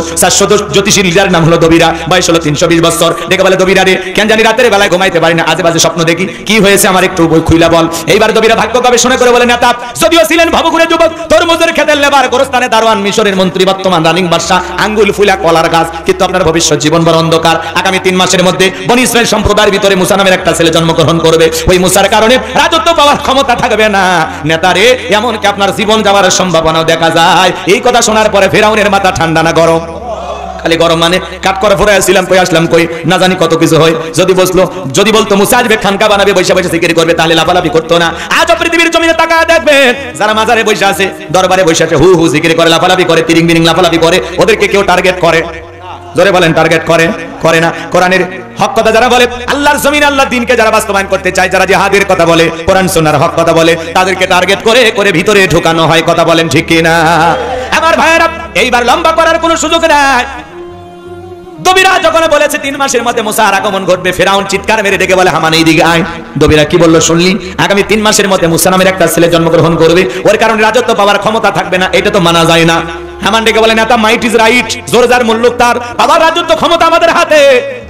জ্যোতিষী লিডার নাম হলো দবিরা, বয়স হলো 320 বছর। ডেকে বলে, দবিরা রে, কেন জানি রাতের বেলায় ঘুমাইতে পারি না, আজে বাজে স্বপ্ন দেখি, কি হয়েছে আমার একটু বই খুইলা বল। এইবার দবিরা ভাগ্য গবেষণা করে বলে, নেতা যদিও ছিলেন ভবঘুরে যুবক, তরমুজের খেতের লেবার, গোরস্থানে দারোয়ান, মিশরের মন্ত্রী, বর্তমান রানিং বাদশা, আঙ্গুল ফুলা কলার গাছ, কিন্তু আপনার ভবিষ্যৎ জীবন বড় অন্ধকার। আগামী 3 মাসের মধ্যে বনি ইসরাইল সম্প্রদায়ের ভিতরে মুসা নামের একটা ছেলে জন্মগ্রহণ করবে, ওই মুসার কারণে রাজত্ব পাওয়ার ক্ষমতা থাকবে না। নেতারে এমনকি আপনার জীবন যাওয়ার সম্ভাবনাও দেখা যায়। এই কথা শোনার পরে ফেরাউনের মাথা ঠান্ডা না গরম? খালি গরম মানে কাট করে ফোরে আসছিলাম, কই আসলাম কই, না জানি কত কিছু হয়। যদি বলতো মুসা আসবে খানকা বানাবে, বৈশা বৈশা জিকির করবে, তাহলে লাফালাফি করতো না। আজ পৃথিবীর জমিনে তাকায় দেখবেন, যারা মাজারে বৈশা আছে, দরবারে বৈশা আছে, হু হু জিকির করে, লাফালাফি করে, তিরিং বিরিং লাফালাফি করে, ওদেরকে কেউ টার্গেট করে? জোরে বলেন, টার্গেট করে না? কোরআনের হক কথা যারা বলে, আল্লাহর জমিন আল্লাহর দ্বীনকে যারা বাস্তবায়ন করতে চায়, যারা জিহাদের কথা বলে, কোরআন সুন্নাহর হক কথা বলে, তাদেরকে টার্গেট করে করে ভিতরে ঢোকানো হয়। কথা বলেন ঠিক কি না? আমার ভাইয়েরা এইবার লম্বা করার কোনো সুযোগ নাই। দবিরা যখন বলেছে 3 মাসের মধ্যে মুসার আগমন ঘটবে, ফেরাউন চিৎকার মেরে ডেকে বলে, হামান এইদিকে আয়। দবিরা কি বললো শুনলি? আগামী 3 মাসের মধ্যে মুসা নামের একটা ছেলে জন্মগ্রহণ করবে, ওর কারণে রাজত্ব পাওয়ার ক্ষমতা থাকবে না, এটা তো মানা যায় না। হামান ডেকে বলে, নেতা মাইট ইজ রাইট, জোর যার মুল্লুক তার, বাবার রাজত্ব ক্ষমতা আমাদের হাতে,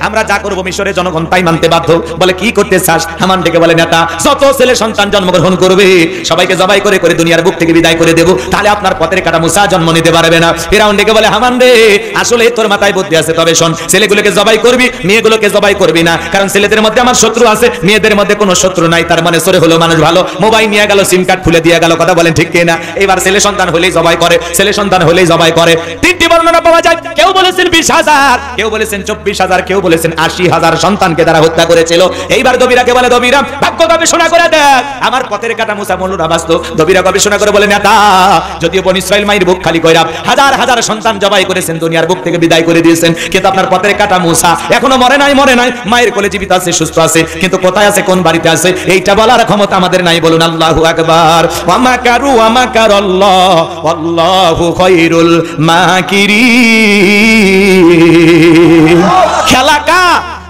আমরা যা করবো মিশরের জনগণ তাই মানতে বাধ্য। বলে, কি করতে চাস? হামান ডেকে বলে, নেতা যত ছেলে সন্তান জন্মগ্রহণ করবে সবাইকে জবাই করে করে দুনিয়ার বুক থেকে বিদায় করে দেবো, তাহলে আপনার পথের কাটা মুসা জন্ম নিতে পারবে না। ফেরাউন ডেকে বলে, হামান রে, আসলে তোর মাথায় বুদ্ধি আছে, তবে শোন, ছেলেগুলোকে জবাই করবি, মেয়েগুলোকে জবাই করবি না, কারণ ছেলেদের মধ্যে আমার শত্রু আছে, মেয়েদের মধ্যে কোনো শত্রু নাই। তার মানে সরে হলো মানুষ ভালো, মোবাইল নিয়ে গেল, সিম কার্ড খুলে দিয়ে গেল। কথা বলেন ঠিক কি না? এবার ছেলে সন্তান হলেই জবাই করে, ছেলে সন্তান হলেই জবাই করে। 3টি বর্ণনা পাওয়া যায়, কেউ বলেছেন 20,000, কেউ বলেছেন 24,000, কেউ বলেছেন 80,000 সন্তানকে তারা হত্যা করেছিল। এইবার দবিরাকে বলে, দবিরা ভাগ্য গবেষণা করে দেখ, আমার পথের কাটা মুসা মৌলুরা বাঁচত। দবিরা গবেষণা করে বলে, নেতা যদিও বনি ইসরাইল মায়ের বুক খালি কইরা হাজার হাজার সন্তান জবাই করেছেন, দুনিয়ার বুক থেকে বিদায় করে দিয়েছেন, কিন্তু আপনার পথের কাটা মুসা এখনো মরে নাই, মায়ের কোলে জীবিত আছে, সুস্থ আছে, কিন্তু কোথায় আছে, কোন বাড়িতে আছে, এইটা বলার ক্ষমতা আমাদের নাই। বলুন আল্লাহু আকবার। ওয়া মাকারু ওয়া মাকারাল্লাহ ওয়াল্লাহু খায়রুল মাকিরিন। খেলা কা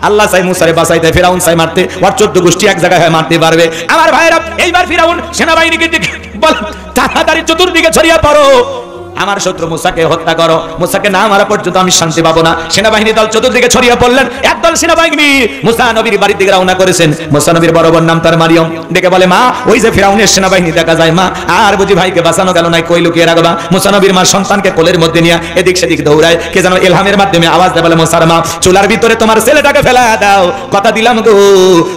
আল্লাহ চাই মুসারে বাঁচাইতে, ফেরাউন চাই মারতে, ওর 14 গোষ্ঠী এক জায়গায় হয়ে মারতে পারবে। আমার ভাইরা এইবার ফেরাউন সেনাবাহিনীকে বল, তাড়াতাড়ি চতুর্দিকে ছড়িয়ে পড়ো, আমার শত্রু মুসাকে হত্যা করো, মুসাকে না মারা পর্যন্ত আমি শান্তি পাবো না। সেনাবাহিনী দল চতুর্দিকে ছড়িয়ে পড়লেন। একদল সেনাবাহিনী মুসা নবীর বাড়ির দিকে রওনা করেছেন। মুসা নবীর বড় বোন নাম তার মারিয়ম, ডেকে বলে মা ওই যে ফিরাউনের সেনাবাহিনী দেখা যায় মা, আর বুঝি ভাইকে বাঁচানো গেল না, কই লুকিয়ে রাখবা। মুসা নবীর মা সন্তানকে কোলের মধ্যে নিয়ে এদিক সেদিক দৌড়ায়, কে যেন ইলহামের মাধ্যমে আওয়াজ দেয়, বলে মুসার মা চুলার ভিতরে তোমার ছেলেটাকে ফেলা দাও, কথা দিলাম গো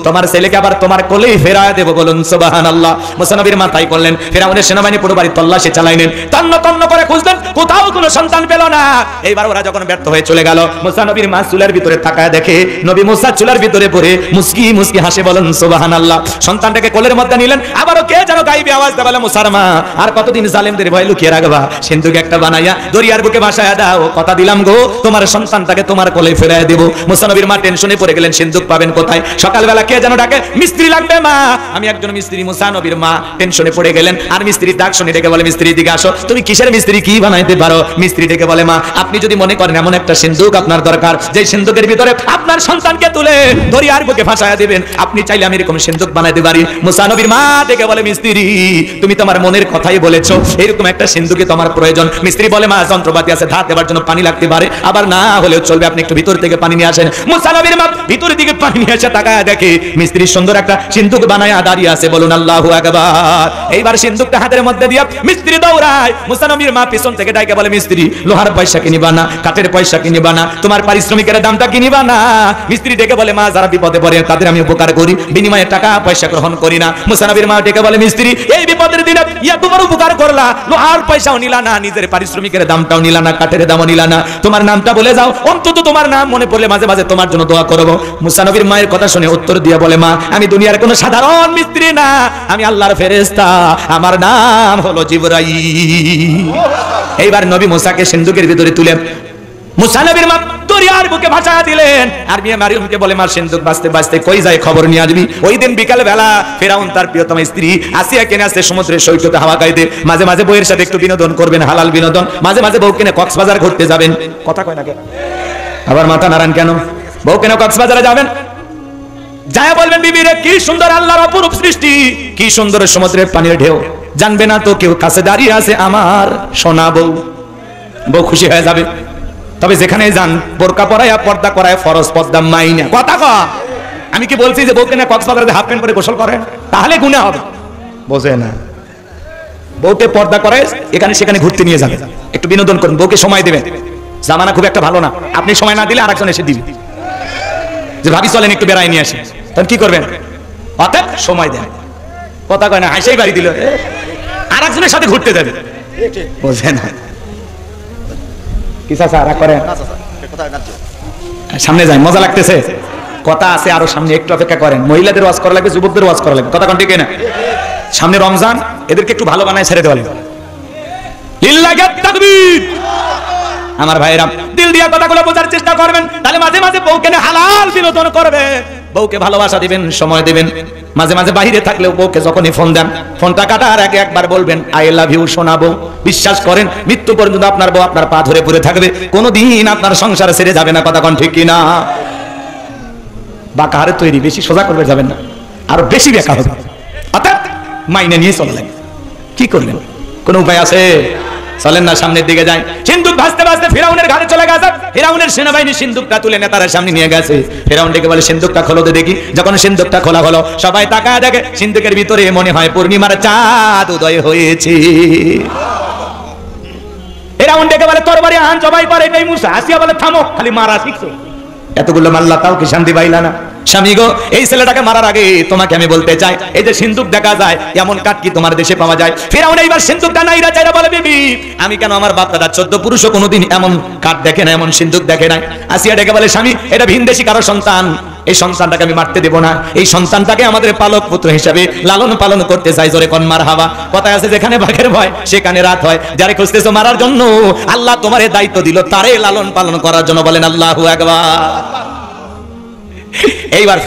তোমার ছেলেকে আবার তোমার কোলেই ফেরায় দেবো, বলুন সুবহানাল্লাহ। মুসা নবীর মা তাই করলেন। ফিরাউনের সেনাবাহিনী পুরো বাড়ি তল্লাশি চালাইলেন, তন্ন তন্ন করে খুঁজলেন, কোথাও কোনো সন্তান পেল না। এইবার ওরা যখন ব্যর্থ হয়ে চলে গেল, মুসা নবীর মা চুলার ভিতরে তাকায় দেখে নবী মুসা চুলার ভিতরে পড়ে মুস্কি মুস্কি হাসে, বলুন সুবহানাল্লাহ। সন্তানটাকে কোলের মধ্যে নিলেন, আবারও কে যেন গাইবে আওয়াজ দেয়, বলে মুসার মা আর কতদিন জালেমদের ভয় লুকিয়ে রাখবা, সিন্ধুক একটা বানাইয়া দরিয়ার বুকে ভাসায়া দাও, কথা দিলাম গো তোমার সন্তানটাকে তোমার কোলে ফেরায় দেব। মুসা নবীর মা টেনশনে পড়ে গেলেন, সিন্ধুক পাবেন কোথায়। সকালবেলা কে যেন ডাকে, মিস্ত্রি লাগবে মা, আমি একজন মিস্ত্রি। মুসা নবীর মা টেনশনে পড়ে গেলেন, আর মিস্ত্রির ডাক শুনে ডেকে বলে মিস্ত্রি দিকে আসো, তুমি কিসের মিস্ত্রি, কি বানাইতে পারো? মিস্ত্রি ডেকে বলে মা আপনি যদি মনে করেন এমন একটা সিন্ধুক আপনার দরকার, যে সিন্ধুকের ভিতরে আপনার সন্তানকে তুলে দরিয়ার বুকে ভাসায়া দিবেন, আপনি চাইলে আমি এরকম সিন্ধুক বানাইতে পারি। মুসা নবীর মা ডেকে বলে মিস্ত্রি তুমি তোমার মনের কথাই বলেছো, এরকম একটা সিন্ধুকে তোমার প্রয়োজন। মিস্ত্রি বলে মা যন্ত্রপাতি আছে, ধার দেওয়ার জন্য পানি লাগতে পারে, আবার না হলেও চলবে, আপনি একটু ভিতর থেকে পানি নিয়ে আসেন। মুসা নবীর মা ভিতর দিকে পানি নিয়ে এসে তাকায় দেখে মিস্ত্রি সুন্দর একটা সিন্ধুক বানায়া দাঁড়িয়ে আছে, বলুন আল্লাহু আকবার। এইবার সিন্ধুকটা হাতের মধ্যে দিয়া মিস্ত্রি দৌড়ায়, মুসা নবীর মা পিছন থেকে ডাইকে বলে মিস্ত্রি লোহার পয়সা কিনিবা না, কাঠের পয়সা কিনিবা না, তোমার পারিশ্রমিকের দামটা কিনিবা না। মিস্ত্রি ডেকে বলে মা যারা বিপদে পড়ে তাদের আমি উপকার করি, বিনিময়ে টাকা পয়সা গ্রহণ করি না। মুসা নবীর মা ডেকে বলে মিস্ত্রি এই বিপদের দিনে ইয়া তোমার উপকার করলা, লোহার পয়সাও নিলা না, নিজের পারিশ্রমিকের দামটাও নিলা না, কাঠের দামও নিলা না, তোমার নামটা বলে যাও, অন্তত তোমার নাম মনে পড়লে মাঝে মাঝে তোমার জন্য দোয়া করব। মুসা নবীর মায়ের কথা শুনে উত্তর দিয়ে বলে মা আমি দুনিয়ার কোনো সাধারণ মিস্ত্রি না, আমি আল্লাহর ফেরেশতা, আমার নাম হলো জিবরাইল। এইবার নবী মুসাকে সিন্ধুকের ভিতরে তুলে মুসা নবীর মা দরিয়ার বুকে ভাসায়া দিলেন, আর মেয়ে মারিয়মকে বলে মা সিন্ধুক বাঁচতে বাঁচতে কই যায় খবর নিয়ে আসবি। ওই দিন বিকাল বেলা ফিরাউন তার প্রিয়তমা স্ত্রী আসিয়াকে নিয়ে আসছে সমুদ্রের সৈকতে হাওয়া খাইতে, মাঝে মাঝে বউয়ের সাথে একটু বিনোদন করবেন, হালাল বিনোদন, মাঝে মাঝে বউকে নিয়ে কক্সবাজার ঘুরতে যাবেন। কথা কয় না কেন, আবার মাথা নাড়ান কেন? বউকে নিয়ে কক্সবাজারে যাবেন, যায় বলবেন বিবি রে কি সুন্দর আল্লাহর অপরূপ সৃষ্টি, কি সুন্দর সমুদ্রের পানির ঢেউ, জানবে না তো কেউ কাছে দাঁড়িয়ে আছে আমার সোনা বউ। বউ খুশি হয়ে যাবে। তবে যেখানে যান বোরকা পরায়া পর্দা করায় ফরজ পর্দা মাইনা। কথা কয় আমি কি বলছি যে বউকে না কক্সবাজারে হাফ প্যান্ট পরে গোসল করে তাহলে গুনাহ হবে? বোঝে না। বউকে পর্দা করে এখানে সেখানে ঘুরতে নিয়ে যাবে, একটু বিনোদন করুন, বউকে সময় দেবেন। জামানা খুব একটা ভালো না, আপনি সময় না দিলে আরেকজন এসে দিবে যে ভাবি চলেন একটু বেড়াই নিয়ে আসে, তখন কি করবেন? অর্থাৎ সময় দেন। কথা কয় না, হাসেই বাড়ি দিল, আরেকজনের সাথে ঘুরতে যাবে। বোঝে না। সামনে যায়, মজা লাগতেছে, কথা আছে আরো সামনে, একটু অপেক্ষা করেন। মহিলাদের ওয়াজ করা লাগবে, যুবকদের ওয়াজ করা লাগবে, কথা কোন ঠিক না? সামনে রমজান, এদেরকে একটু ভালো বানায় ছেড়ে দেওয়া লাগবে। লিল্লাহি তাকবীর। আমার ভাইরা দিল দিয়া কথাগুলো বোঝার চেষ্টা করবেন, তাহলে মাঝে মাঝে বউকে নিয়ে হালাল বিনোদন করবে, বউকে ভালোবাসা দিবেন, সময় দিবেন। মাঝে মাঝে বাইরে থাকলেও বউকে যখনই ফোন দেন, ফোনটা কাটার আগে একবার বলবেন আই লাভ ইউ শোনাবো। বিশ্বাস করেন মৃত্যু পর্যন্ত আপনার বউ আপনার পা ধরে পড়ে থাকবে, কোনোদিন আপনার সংসারে ছেড়ে যাবে না। কথা কোন ঠিক কিনা? বাঁকা হারে তৈরি, বেশি সোজা করবে যাবেন না, আরো বেশি বেঁকা হবে। অর্থাৎ মাইনে নিয়ে চললেন, কি করলেন? কোন উপায় আছে? চলেন না সামনের দিকে যাই। সিন্ধুক ভাসতে ভাসতে ফিরাউনের ঘাটে চলে গেছে। ফিরাউনের সেনাবাহিনী সিন্ধুকটা তুলে নেতার সামনে নিয়ে গেছে। ফিরাউন ডেকে বলে সিন্ধুকটা খোলো তো দেখি। যখন সিন্ধুকটা খোলা হলো, সবাই তাকায় দেখে সিন্ধুকের ভিতরে মনে হয় পূর্ণিমার চাঁদ উদয় হয়েছে। ফিরাউন ডেকে বলে তরবারি আন, জবাই করে। এটাই মুসা। আসিয়া বলে থামো, খালি মারা শিখছো, এতগুলো মাল্লা তাও কি শান্তি পাইলা না? স্বামী গো, এই ছেলেটাকে মারার আগে তোমাকে আমি বলতে চাই, এই যে সিন্ধুক দেখা যায়, এমন কাঠ কি তোমার দেশে পাওয়া যায়? ফিরাউন এইবার সিন্ধুকটা নাইরা চাইরা বলে বিবি আমি কেন, আমার বাপ দাদা 14 পুরুষও কোনোদিন এমন কাঠ দেখে না, এমন সিন্ধুক দেখে নাই। আসিয়া ডেকে বলে স্বামী এটা ভিনদেশী কারো সন্তান, এই সন্তানটাকে আমি মারতে দেব না, এই সন্তানটাকে আমাদের পালক পুত্র হিসাবে লালন পালন করতে চাই। জোরে কোন মারহাবা। কথায় আছে যেখানে বাঘের ভয় সেখানে রাত হয়। যারে খুঁজতেছো মারার জন্য আল্লাহ তোমারে দায়িত্ব দিল তারে লালন পালন করার জন্য। বলেন আল্লাহু আকবার। এইবার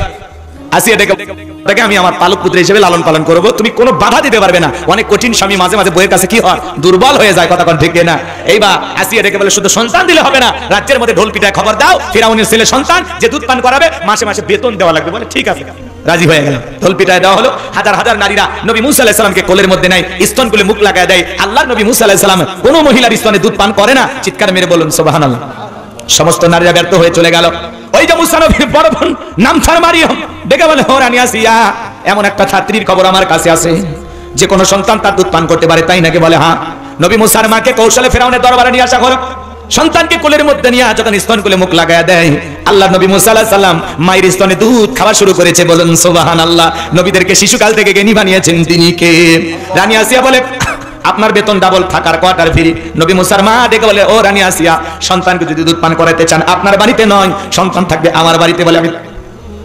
আসিয়া ডেকে আমি আমার পালক পুত্র হিসেবে লালন পালন করবো, তুমি কোনো বাধা দিতে পারবে না। অনেক কঠিন স্বামী মাঝে মাঝে বইয়ের কাছে কি হয়, দুর্বল হয়ে যায়। কথা কোন ঠিক না? এইবার আসিয়া ডেকে বলে শুধু সন্তান দিলে হবে না, রাজ্যের মধ্যে ঢোল পিটায় খবর দাও ফিরাউনের ছেলে সন্তান যে দুধ পান করাবে মাসে মাসে বেতন দেওয়া লাগবে। বলে ঠিক আছে। রাজি হয়ে গেল, ঢোল পিটায় দেওয়া হলো। হাজার হাজার নারীরা নবী মুসা আলাইহিস সালামকে কোলের মধ্যে নেয়, স্তন খুলে মুখ লাগায় দেয়। আল্লাহর নবী মুসা আলাইহিস সালাম কোনো মহিলার স্তনে দুধ পান করে না। চিৎকার মেরে বলুন সুবহানাল্লাহ। সমস্ত নারীরা ব্যর্থ হয়ে চলে গেল। ওই যে মুসা নবীর বড় বোন নাম তার মারিয়াম, ডেকে বলে, ও রানী আসিয়া, এমন একটা ছাত্রীর খবর আমার কাছে আছে যে কোনো সন্তান তার দুধ পান করতে পারে, তাই নাকি? বলে হ্যাঁ। নবী মুসার মাকে কৌশলে ফেরাউনের দরবারে নিয়ে আসা হলো। সন্তানকে কোলের মধ্যে নিয়ে যখন স্তন কোলে মুখ লাগায় দেয়, আল্লাহ নবী মুসা আলাইহিস সালাম মায়ের স্তনে দুধ খাওয়া শুরু করেছে। বলুন সুবহানাল্লাহ। নবীদেরকে শিশুকাল থেকে জ্ঞানী বানিয়েছেন তিনি কে? রানী আসিয়া বলে, আপনার বেতন ডাবল, থাকার কোয়ার্টার ফ্রি। নবী মুসার মা ডেকে বলে, ও রানী আসিয়া, সন্তানকে যদি দুধ পান করাতে চান আপনার বাড়িতে নয়, সন্তান থাকবে আমার বাড়িতে। বলে আমি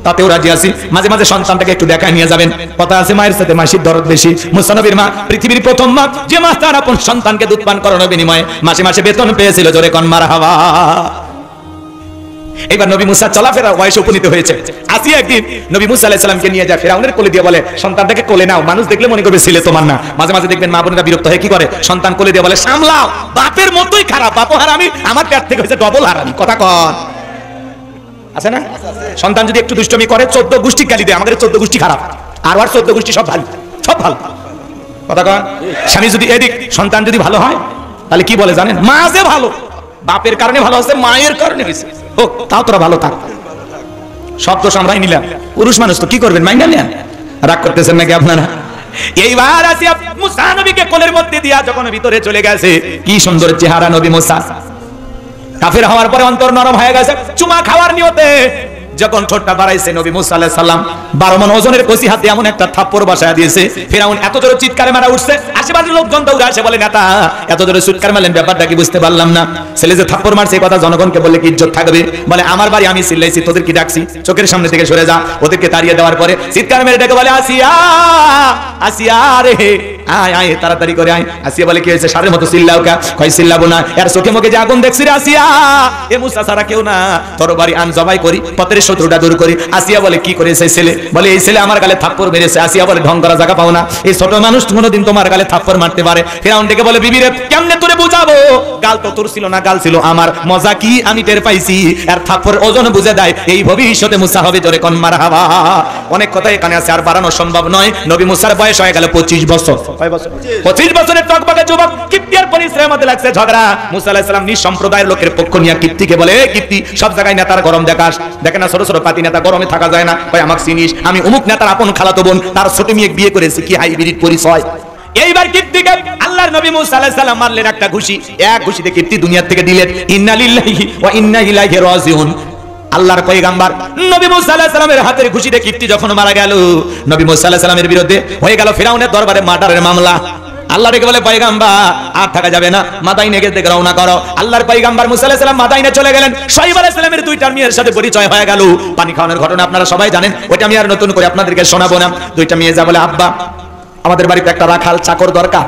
তাতেও রাজি আছি, মাঝে মাঝে সন্তানটাকে একটু দেখায় নিয়ে যাবেন। কথা আছে মায়ের সাথে মাসির দরদ বেশি। মুসা নবীর মা পৃথিবীর প্রথম মা, যে মা তার আপন সন্তানকে দুধ পান করানোর বিনিময়ে মাসে মাসে বেতন পেয়েছিল। জোরে কোন মারহাবা। এবার নবী মুসা চলাফেরা বয়সে উপনীত হয়েছে। আসিয়া একদিন নবী মুসা আলাইহিস সালামকে নিয়ে যায় ফিরআউনের কোলে দিয়ে বলে, সন্তানটাকে কোলে নাও। মানুষ দেখলে মনে করবে ছেলে তোমার না। মাঝে মাঝে দেখবেন মা বোনেরা বিরক্ত হয়ে কি করে, সন্তান কোলে দিয়ে বলে, সামলাও, বাপের মতোই খারাপ, বাপও হারামি, আমার পেট থেকে হয়েছে ডবল হারামি। কথা কন আছে না? সন্তান যদি একটু দুষ্টমি করে 14 গোষ্ঠী গালি দেয়, আমাদের 14 গোষ্ঠী খারাপ, আর 14 গোষ্ঠী সব ভালো, সব ভালো। কথা কন। স্বামী যদি এদিক, সন্তান যদি ভালো হয় তাহলে কি বলে জানেন? মা যে ভালো, বাপের কারণে ভালো হচ্ছে, মায়ের কারণে হয়েছে, হোক তাও তোরা ভালো থাক। সব দোষ আমরাই নিলাম, পুরুষ মানুষ তো কি করবেন, মাইনা নেন। রাগ করতেছেন নাকি আপনারা? এইবার আসিয়া মুসা নবীকে কোলের মধ্যে দিয়া যখন ভিতরে চলে গেছে, কি সুন্দর চেহারা নবী মুসা। কাফের হওয়ার পরে অন্তর নরম হয়ে গেছে। চুমা খাওয়ার নিয়তে যখন ঠোঁটটা বাড়াইছে নবী মুসা আলাইহিস সালাম 12 মণ ওজনের কচি হাতে এমন একটা থাপ্পড় বসায় দিয়েছে। ফিরআউন এত জোরে চিৎকার মারা উঠছে, আশেপাশের লোকজন দৌড়ে আসে, বলে নেতা এত জোরে চিৎকার মারলেন, ব্যাপারটা কি বুঝতে পারলাম না। ছেলে যে থাপ্পড় মারছে এই কথা জনগণকে বললে কি ইজ্জত থাকবে? বলে আমার বাড়ি, আমি চিল্লাইছি, তোদের কি ডাকছি? চোখের সামনে থেকে সরে যা। ওদেরকে তাড়িয়ে দেওয়ার পরে চিৎকার মেরে ডেকে বলে, আসিয়া, আসিয়া রে, আয় আয়, তাড়াতাড়ি করে আয়। আসিয়া বলে, কি হয়েছে? সারের মতো চিল্লাও কা? কই চিল্লাবো না, এর চোখে মুখে যে আগুন দেখছি রে আসিয়া, এ মুসা ছাড়া কেউ না, তরবারি আন, জবাই করি, পথের শত্রুটা দূর করি। আসিয়া বলে, কি করেছে ছেলে? বলে, এই ছেলে আমার গালে থাপ্পড় মেরেছে। আসিয়া বলে, ঢং করা জায়গা পাও না, এই ছোট মানুষ কোনোদিন তোমার গালে থাপ্পড় মারতে পারে? ফিরআউন ডেকে বলে, বিবি রে, কেমনে তোরে বুঝাবো? গাল তো তোর ছিল না, গাল ছিল আমার। মজা কি আমি টের পাইছি, আর থাপ্পড় ওজন বুঝে দেয়। এই ভবিষ্যতে মুসা হবে। জোরে কোন মারহাবা। অনেক কথা এখানে আছে, আর বাড়ানো সম্ভব নয়। নবী মুসার বয়স হয়ে গেল 25 বছর। কয় বছর? 25 বছরের টকবকে যুবক। কিপ্তিয়ার পরিশ্রমের মধ্যে লাগছে ঝগড়া। মুসা আলাইহিস সালাম নিজ সম্প্রদায়ের লোকের পক্ষ নিয়ে কিপ্তিকে বলে, কিপ্তি, সব জায়গায় নেতার গরম দেখাস, দেখে না ছোট ছোট পাতি নেতা গরমে থাকা যায় না। ভাই আমাকে চিনিস, আমি অমুক নেতার আপন খালাতো বোন, তার ছোট মেয়ে বিয়ে করেছি, কি হাইব্রিড পরিচয়। এইবার কিপ্তিকে আল্লাহর নবী মুসা আলাইহিস সালাম মারলেন একটা ঘুষি। এক ঘুষিতে কিপ্তি দুনিয়া থেকে দিলেন। ইন্না লিল্লাহি ওয়া ইন্না ইলাইহি রাজিউন। আল্লাহর পয়গম্বর নবী মুসা আলাইহিস সালামের হাতের ঘুষিতে কিপ্তি যখন মারা গেল, নবী মুসা আলাইহিস সালামের বিরুদ্ধে হয়ে গেল ফিরআউনের দরবারে মার্ডারের মামলা। আল্লাহ ডেকে বলে, পয়গম্বর আর থাকা যাবে না, মাদাইনে গিয়ে দেখে রওনা করো। আল্লাহর পয়গম্বর মুসা আলাইহিস সালাম মাদাইনে চলে গেলেন। শুআয়ব আলাইহিস সালামের দুইটা মেয়ের সাথে পরিচয় হয়ে গেল। পানি খাওয়ানোর ঘটনা আপনারা সবাই জানেন, ওইটা আমি আর নতুন করে আপনাদেরকে শোনাবো না। দুইটা মেয়ে যা বলে, আব্বা আমাদের বাড়িতে একটা রাখাল চাকর দরকার।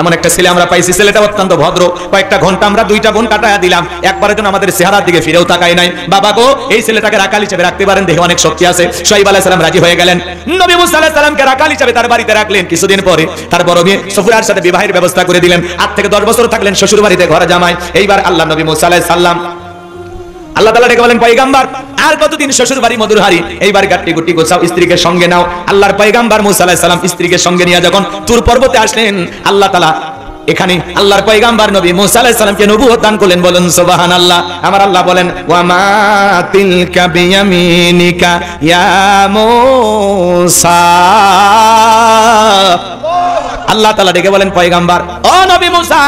এমন একটা ছেলে আমরা পাইছি, ছেলেটা অত্যন্ত ভদ্র। কয়েকটা ঘন্টা আমরা 2টা বোন কাটায়া দিলাম, একবারের জন্য আমাদের চেহারার দিকে ফিরেও তাকায় নাই। বাবা গো, এই ছেলেটাকে রাখাল হিসেবে রাখতে পারেন, দেখে অনেক শক্তি আছে। শুআয়ব আলাইহিস সালাম রাজি হয়ে গেলেন। নবী মুসা আলাইহিস সালামকে রাখাল হিসেবে তার বাড়িতে রাখলেন। কিছুদিন পরে তার বড় মেয়ে সফুরার সাথে বিবাহের ব্যবস্থা করে দিলেন। 8 থেকে 10 বছর থাকলেন শ্বশুর বাড়িতে, ঘরে জামাই। এইবার আল্লাহ নবী মুসা আলাইহিস সালাম, আল্লাহ তাআলা ডেকে বলেন, পয়গম্বর আর কতদিন শ্বশুর বাড়ি মধুর হারি, এইবার গাট্টি গুটি গোছাও, স্ত্রীকে সঙ্গে নাও। আল্লাহর পয়গম্বর মুসা আলাইহিস সালাম স্ত্রীকে সঙ্গে নিয়ে যখন তুর পর্বতে আসলেন, আল্লাহ তাআলা এখানে আল্লাহর পয়গম্বর নবী মুসা আলাইহিস সালামকে নবুয়ত দান করলেন। বলেন সুবহানাল্লাহ। আমার আল্লাহ বলেন, ওয়া মা তিলকা বিয়ামিনিকা ইয়া মুসা। আল্লাহ তাআলা ডেকে বলেন, পয়গম্বর ও নবী মুসা,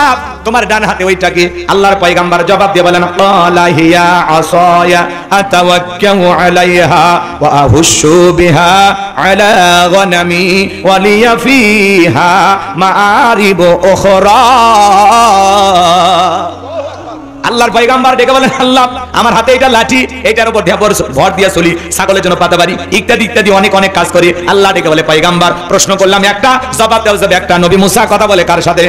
তোমার ডান হাতে ওইটা কি? আল্লাহর পয়গম্বর জবাব দিয়ে বলেন, ক্বালা হিয়া আসায়া আতাওয়াক্কাউ আলাইহা ওয়া আহুশু বিহা আলা গনামি ওয়া লিয়া ফিহা মাআরিব উখরা। আল্লাহর পয়গম্বর ডেকে বলেন, আল্লাহ আমার হাতে এটা লাঠি, এটার উপর ভর দিয়া চলি, ছাগলের জন্য পাতা বাড়ি, ইত্যাদি ইত্যাদি অনেক অনেক কাজ করি। আল্লাহ ডেকে বলে, পয়গম্বর প্রশ্ন করলাম একটা, জবাব দেওয়া যাবে একটা। নবী মুসা কথা বলে কার সাথে?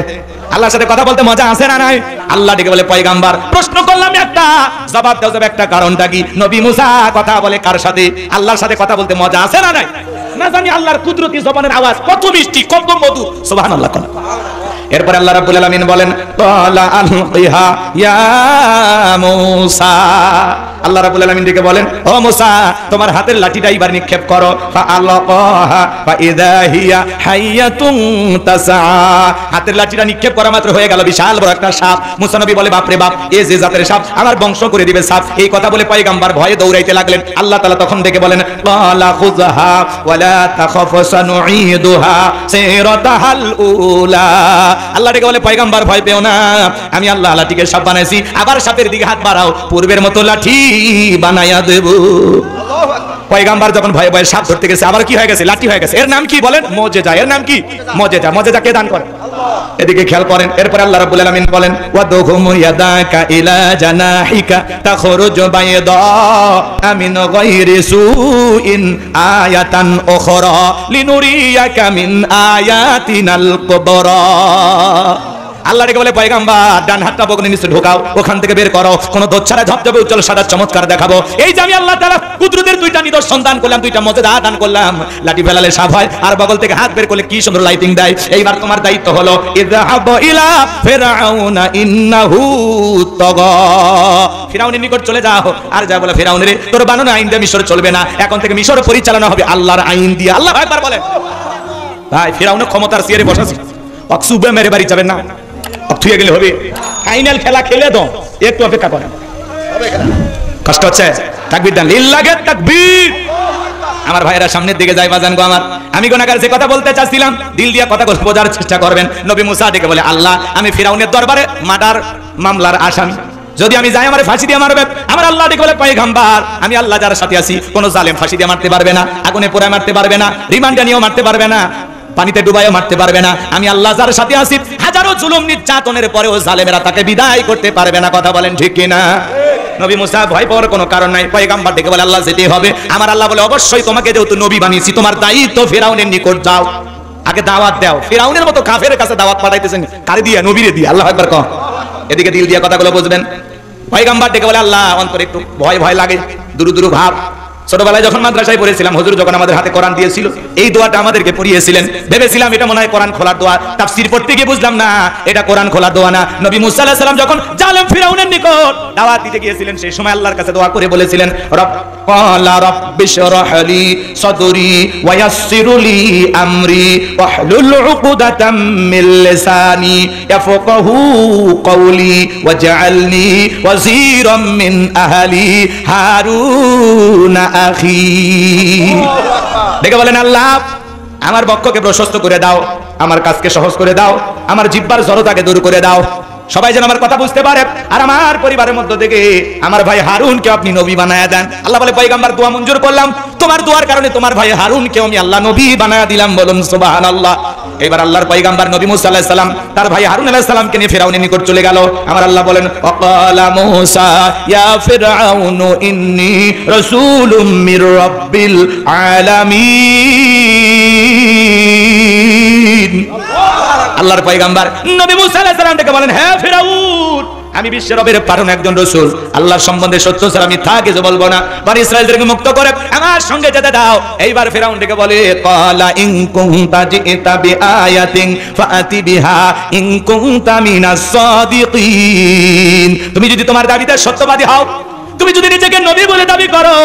আল্লাহর সাথে কথা বলতে মজা আছে না নাই? আল্লাহ ডেকে বলে, পয়গম্বর প্রশ্ন করলাম একটা, জবাব দেওয়া যাবে একটা। কারণটা কি? নবী মুসা কথা বলে কার সাথে? আল্লাহর সাথে কথা বলতে মজা আছে না নাই? না জানি আল্লাহর কুদরতি জবানের আওয়াজ কত মিষ্টি, কত মধুর। সুবহানাল্লাহ। এরপর আল্লাহ রাব্বুল আলামিন বলেন, ক্বালা আলকিহা ইয়া মুসা। আল্লাহ রাব্বুল আলামিন ডেকে বলেন, ও মুসা তোমার হাতের লাঠিটা এবার নিক্ষেপ করো। ফাআলাকাহা ফাইযা হিয়া হাইয়াতুন তাসআ। হাতের লাঠিটা নিক্ষেপ করা মাত্র হয়ে গেল বিশাল বড় একটা সাপ। মুসা নবী বলে, বাপ রে বাপ, এ যে জাতের সাপ, আমার বংশ করে দিবে সাপ। এই কথা বলে পয়গম্বর ভয়ে দৌড়াইতে লাগলেন। আল্লাহ তাআলা তখন ডেকে বলেন, ক্বালা খুযহা ওয়ালা তাখাফ সানুঈদুহা সিরাতাহাল উলা। আল্লাহ ডেকে বলে, পয়গম্বর ভয় পেও না, আমি আল্লাহ লাঠিকে সাপ বানাইছি, আবার সাপের দিকে হাত বাড়াও, পূর্বের মতো লাঠি বানায়া দেব। পয়গম্বর যখন ভয়ে ভয়ে সাপ ধরতে গেছে, আবার কি হয়ে গেছে? লাঠি হয়ে গেছে। এর নাম কি বলেন? মুজিজা। এর নাম কি? মুজিজা। মুজিজা কে দান করে? আল্লাহ। এদিকে খেয়াল করেন, এরপর আল্লাহ রাব্বুল আলামিন বলেন, ওয়াদহুম ইয়াদাকা ইলা জানাহিকা তাখরুজ বাইদা মিন গায়রি সুইন আয়াতান উখরা লিনুরিয়াকা মিন আয়াতিনাল কুবরা। আল্লাহ ডেকে বলে, পয়গম্বর ডান হাতটা বগলের নিচে ঢোকাও, ওখান থেকে বের করো, কোন দোচ্ছারা ঝপঝপে উজ্জ্বল সাদা চমৎকার দেখাবো। এই যে আমি আল্লাহ তাআলা কুদরতের দুইটা নিদর্শন দান করলাম, দুইটা মুজিজা দান করলাম। লাঠি ফেলালে সাপ হয়, আর বগল থেকে হাত বের করলে কি সুন্দর লাইটিং দেয়। এইবার তোমার দায়িত্ব হলো, ইযহাব ইলা ফিরআউনা ইন্নাহু তাগা। ফিরআউনের নিকট চলে যাও, আর যা বলে, ফিরআউন রে, তোর বানানো আইন দিয়ে মিশর চলবে না, এখন থেকে মিশর পরিচালনা হবে আল্লাহর আইন দিয়ে। আল্লাহু আকবার বলেন। ভাই ফিরআউনের ক্ষমতার চেয়ারে বসাছে, অকসুবে মেরে বাড়ি যাবেন না, থুয়ে গেলে হবে। ফাইনাল খেলা খেলে দাও, একটু অপেক্ষা করেন। কষ্ট হচ্ছে? তাকবীর দেন, লিল্লাহি তাকবীর। আমার ভাইয়েরা সামনের দিকে যাই বাজান গো আমার। আমি গুনাহগার যে কথা বলতে চাচ্ছিলাম, দিল দিয়ে কথা বোঝার চেষ্টা করবেন। নবী মুসা ডেকে বলে, আল্লাহ আমি ফিরআউনের দরবারে মার্ডার মামলার আসামি, যদি আমি যাই আমারে ফাঁসি দিয়ে মারবে। আমার আল্লাহ ডেকে বলে, পয়গম্বর আমি আল্লাহ যার সাথে আছি, কোন জালেম ফাঁসি দিয়ে মারতে পারবে না, আগুনে পোড়ায় মারতে পারবে না, রিমান্ডে নিয়েও মারতে পারবে না, পানিতে ডুবাইও মারতে পারবে না। আমি আল্লাহ যার সাথে আছি, হাজারো জুলুম নির্যাতনের পরেও জালেমেরা তাকে বিদায় করতে পারবে না। কথা বলেন ঠিক কিনা? নবী মুসা ভয় পাওয়ার কোনো কারণ নাই। পয়গম্বর ডেকে বলে, আল্লাহ যেতে হবে। আমার আল্লাহ বলে, অবশ্যই তোমাকে যেহেতু নবী বানিয়েছি, তোমার দায়িত্ব ফিরআউনের নিকট যাও, আগে দাওয়াত দাও। ফিরআউনের মতো কাফেরের কাছে দাওয়াত পাঠাইতেছেন কারে দিয়ে? নবীরে দিয়ে। আল্লাহু আকবার কও। এদিকে দিল দিয়ে কথাগুলো বুঝবেন। পয়গম্বর ডেকে বলে, আল্লাহ অন্তরে একটু ভয় ভয় লাগে, দুরু দুরু ভাব। ছোটবেলায় যখন মাদ্রাসায় পড়েছিলাম, হুজুর যখন আমাদের হাতে কোরআন দিয়েছিল, এই দোয়াটা আমাদেরকে পড়িয়েছিলেন। ভেবেছিলাম এটা মনে হয় কোরআন খোলার দোয়া। তাফসীর পড়তে গিয়ে বুঝলাম না, এটা কোরআন খোলার দোয়া না। নবী মুসা আলাইহিস সালাম যখন জালেম ফিরআউনের নিকট দাওয়াত দিতে গিয়েছিলেন, সেই সময় আল্লাহর কাছে দোয়া করে বলেছিলেন, রব ক্বালা রাব্বিশরাহ লি সাদরি ওয়া ইয়াসসির লি আমরি ওয়াহলুল উকদাতাম মিন লিসানি ইয়াফকাহু কওলি ওয়াজআলনি ওয়াজিরাম মিন আহলি হারুন আখি। দেখে বলেন, আল্লাহ আমার বক্ষকে প্রশস্ত করে দাও, আমার কাজকে সহজ করে দাও, আমার জিহ্বার জড়তাকে দূর করে দাও, সবাই যেন আমার কথা বুঝতে পারে, আর আমার পরিবারের মধ্য থেকে আমার ভাই হারুনকে আপনি নবী বানায়া দেন। আল্লাহ বলে, পয়গম্বর দোয়া মঞ্জুর করলাম, তোমার দোয়ার কারণে তোমার ভাই হারুনকে আমি আল্লাহ নবী বানায়া দিলাম। বলুন সুবহানাল্লাহ। এবার আল্লাহর পয়গম্বর নবী মুসা আলাইহিস সালাম তার ভাই হারুন আলাইহিস সালামকে নিয়ে ফিরআউনের নিকট চলে গেল। আমার আল্লাহ বলেন, ওয়াকালা মুসা ইয়া ফিরআউনু ইন্নী রাসূলুম মির রাব্বিল আলামিন। আল্লাহর পয়গম্বর নবী মুসা আলাইহিস সালাম থেকে বলেন, হে ফিরআউন, আমি বিশ্বের রবের পাঠানো একজন রাসূল, আল্লাহর সম্বন্ধে সত্য ছাড়া মিথ্যা কিছু বলবো না, বনি ইসরাঈলদেরকে মুক্ত করে আমার সঙ্গে যেতে দাও। এইবার ফিরআউন থেকে বলে, ক্বালা ইন কুনতা জিতা বিআয়াতিন ফাআতি বিহা ইন কুনতা মিনাস সাদিকিন। তুমি যদি তোমার দাবিতে সত্যবাদী হও, তুমি যদি নিজেকে নবী বলে দাবি করো,